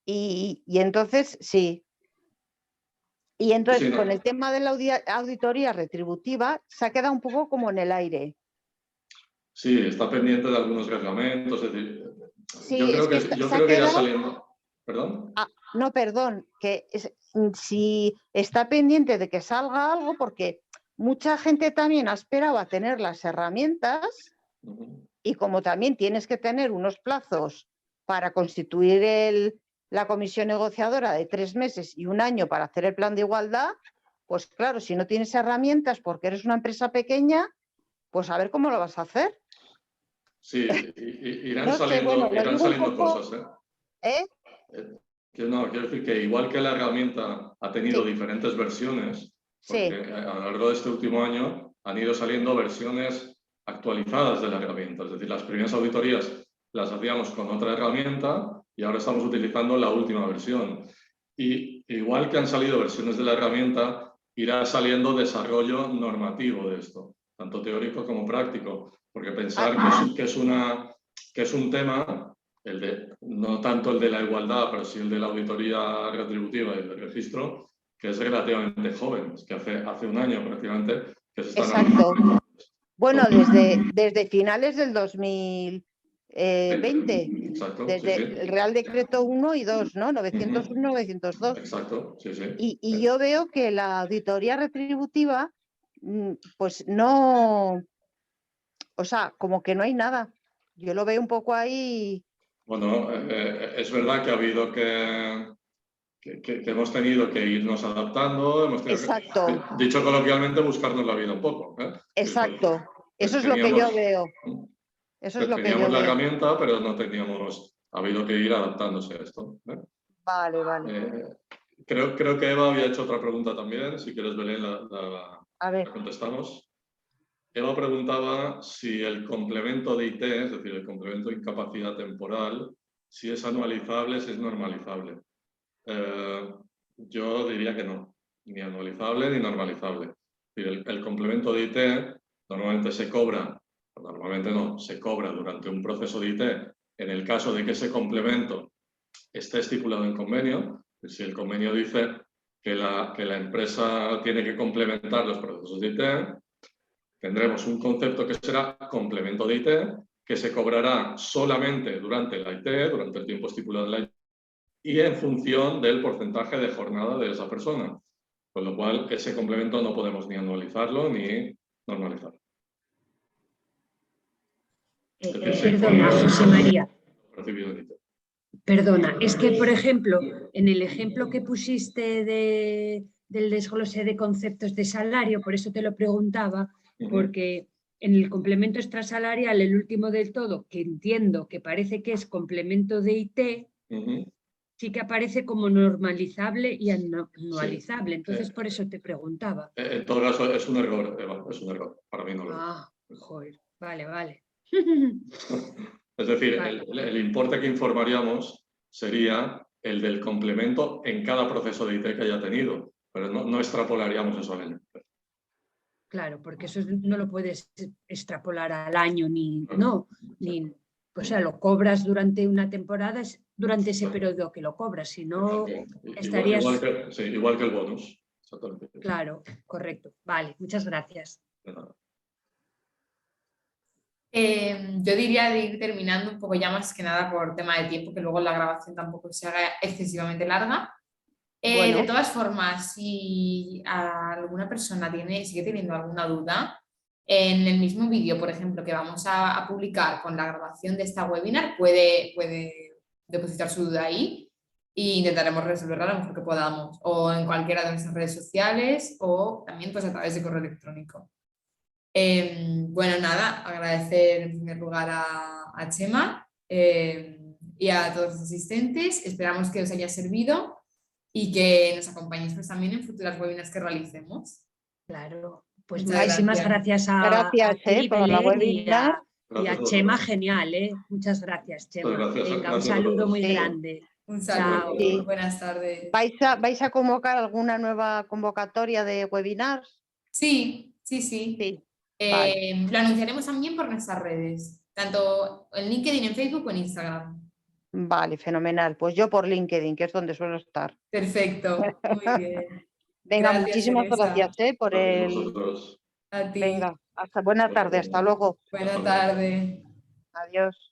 Y entonces, sí. Y entonces, Sí, no. con el tema de la auditoría retributiva, se ha quedado un poco como en el aire. Sí, está pendiente de algunos reglamentos, es decir, Sí, yo creo es que, que yo se ha creo que ya quedado... saliendo... ¿Perdón? No, perdón, que si está pendiente de que salga algo, porque mucha gente también ha esperado a tener las herramientas y como también tienes que tener unos plazos para constituir la comisión negociadora de 3 meses y 1 año para hacer el plan de igualdad, pues claro, si no tienes herramientas porque eres una empresa pequeña, pues a ver cómo lo vas a hacer. Sí, irán No sé, bueno, lo irán digo un saliendo poco, cosas, ¿eh? Quiero decir que igual que la herramienta ha tenido Sí. diferentes versiones, porque Sí, a lo largo de este último año han ido saliendo versiones actualizadas de la herramienta. Es decir, las primeras auditorías las hacíamos con otra herramienta y ahora estamos utilizando la última versión. Y igual que han salido versiones de la herramienta, irá saliendo desarrollo normativo de esto, tanto teórico como práctico, porque pensar que es un tema, no tanto el de la igualdad, pero sí el de la auditoría retributiva y el registro, que es relativamente joven, es que hace 1 año prácticamente que se están exacto. Bueno, Entonces, desde finales del 2020, exacto, desde el Real Decreto 1 y 2, ¿no? 901, 902. Exacto, sí. Y yo veo que la auditoría retributiva, pues no, o sea, como que no hay nada. Yo lo veo un poco ahí. Bueno, es verdad que ha habido que hemos tenido que irnos adaptando, hemos tenido Exacto, que, dicho coloquialmente, buscarnos la vida un poco. exacto. Eso es lo que yo Teníamos, veo. Eso es lo que teníamos yo la veo. herramienta, pero no teníamos, ha habido que ir adaptándose a esto. Vale. Creo que Eva había hecho otra pregunta también, si quieres, Belén, A ver. la contestamos. Eva preguntaba si el complemento de IT, es decir, el complemento de incapacidad temporal, si es anualizable, si es normalizable. Yo diría que no, ni anualizable ni normalizable. El complemento de IT normalmente se cobra, normalmente no, se cobra durante un proceso de IT en el caso de que ese complemento esté estipulado en convenio. Si el convenio dice que la empresa tiene que complementar los procesos de IT, tendremos un concepto que será complemento de IT, que se cobrará solamente durante la IT, durante el tiempo estipulado en la IT, y en función del porcentaje de jornada de esa persona. Con lo cual, ese complemento no podemos ni anualizarlo ni normalizarlo. Perdona, José María. Recibido en IT. Perdona, es que, por ejemplo, en el ejemplo que pusiste del desglose de conceptos de salario, por eso te lo preguntaba, porque en el complemento extrasalarial, el último del todo, que entiendo que parece que es complemento de IT, sí que aparece como normalizable y anualizable. Entonces, por eso te preguntaba. En todo caso, es un error, Eva, es un error. Para mí no lo es. Joder, vale. Es decir, Vale. el importe que informaríamos sería el del complemento en cada proceso de IT que haya tenido, pero no extrapolaríamos eso al año. Claro, porque eso no lo puedes extrapolar al año o sea, lo cobras durante una temporada, es durante ese periodo que lo cobras, si no estarías... Igual que el bonus. Exactamente. Claro, correcto. Vale, muchas gracias. Yo diría de ir terminando un poco ya más que nada por tema de tiempo, que luego la grabación tampoco se haga excesivamente larga. Bueno. De todas formas, si alguna persona sigue teniendo alguna duda, En el mismo vídeo, por ejemplo, que vamos a publicar con la grabación de esta webinar, puede depositar su duda ahí e intentaremos resolverla lo mejor que podamos, o en cualquiera de nuestras redes sociales o también pues a través de correo electrónico. Bueno, nada, agradecer en primer lugar a Chema y a todos los asistentes. Esperamos que os haya servido y que nos acompañéis pues, también en futuras webinars que realicemos. Claro, pues Muchas muchísimas gracias a Gracias ti, por la Belén, webinar. y a Gracias a Chema, vosotros. genial, ¿eh? Muchas gracias, Chema. Gracias, Venga, un gracias a saludo todos. muy Sí. grande. Un saludo, Sí. buenas tardes. ¿Vais a convocar alguna nueva convocatoria de webinars? Sí. Sí. Vale. Lo anunciaremos también por nuestras redes, tanto en LinkedIn, en Facebook o en Instagram. Vale, fenomenal. Pues yo por LinkedIn, que es donde suelo estar. Perfecto, muy bien. Venga, Gracias, muchísimas Teresa. gracias por Gracias a el... vosotros. A ti. Venga, buena tarde, hasta luego. Buena tarde. Adiós.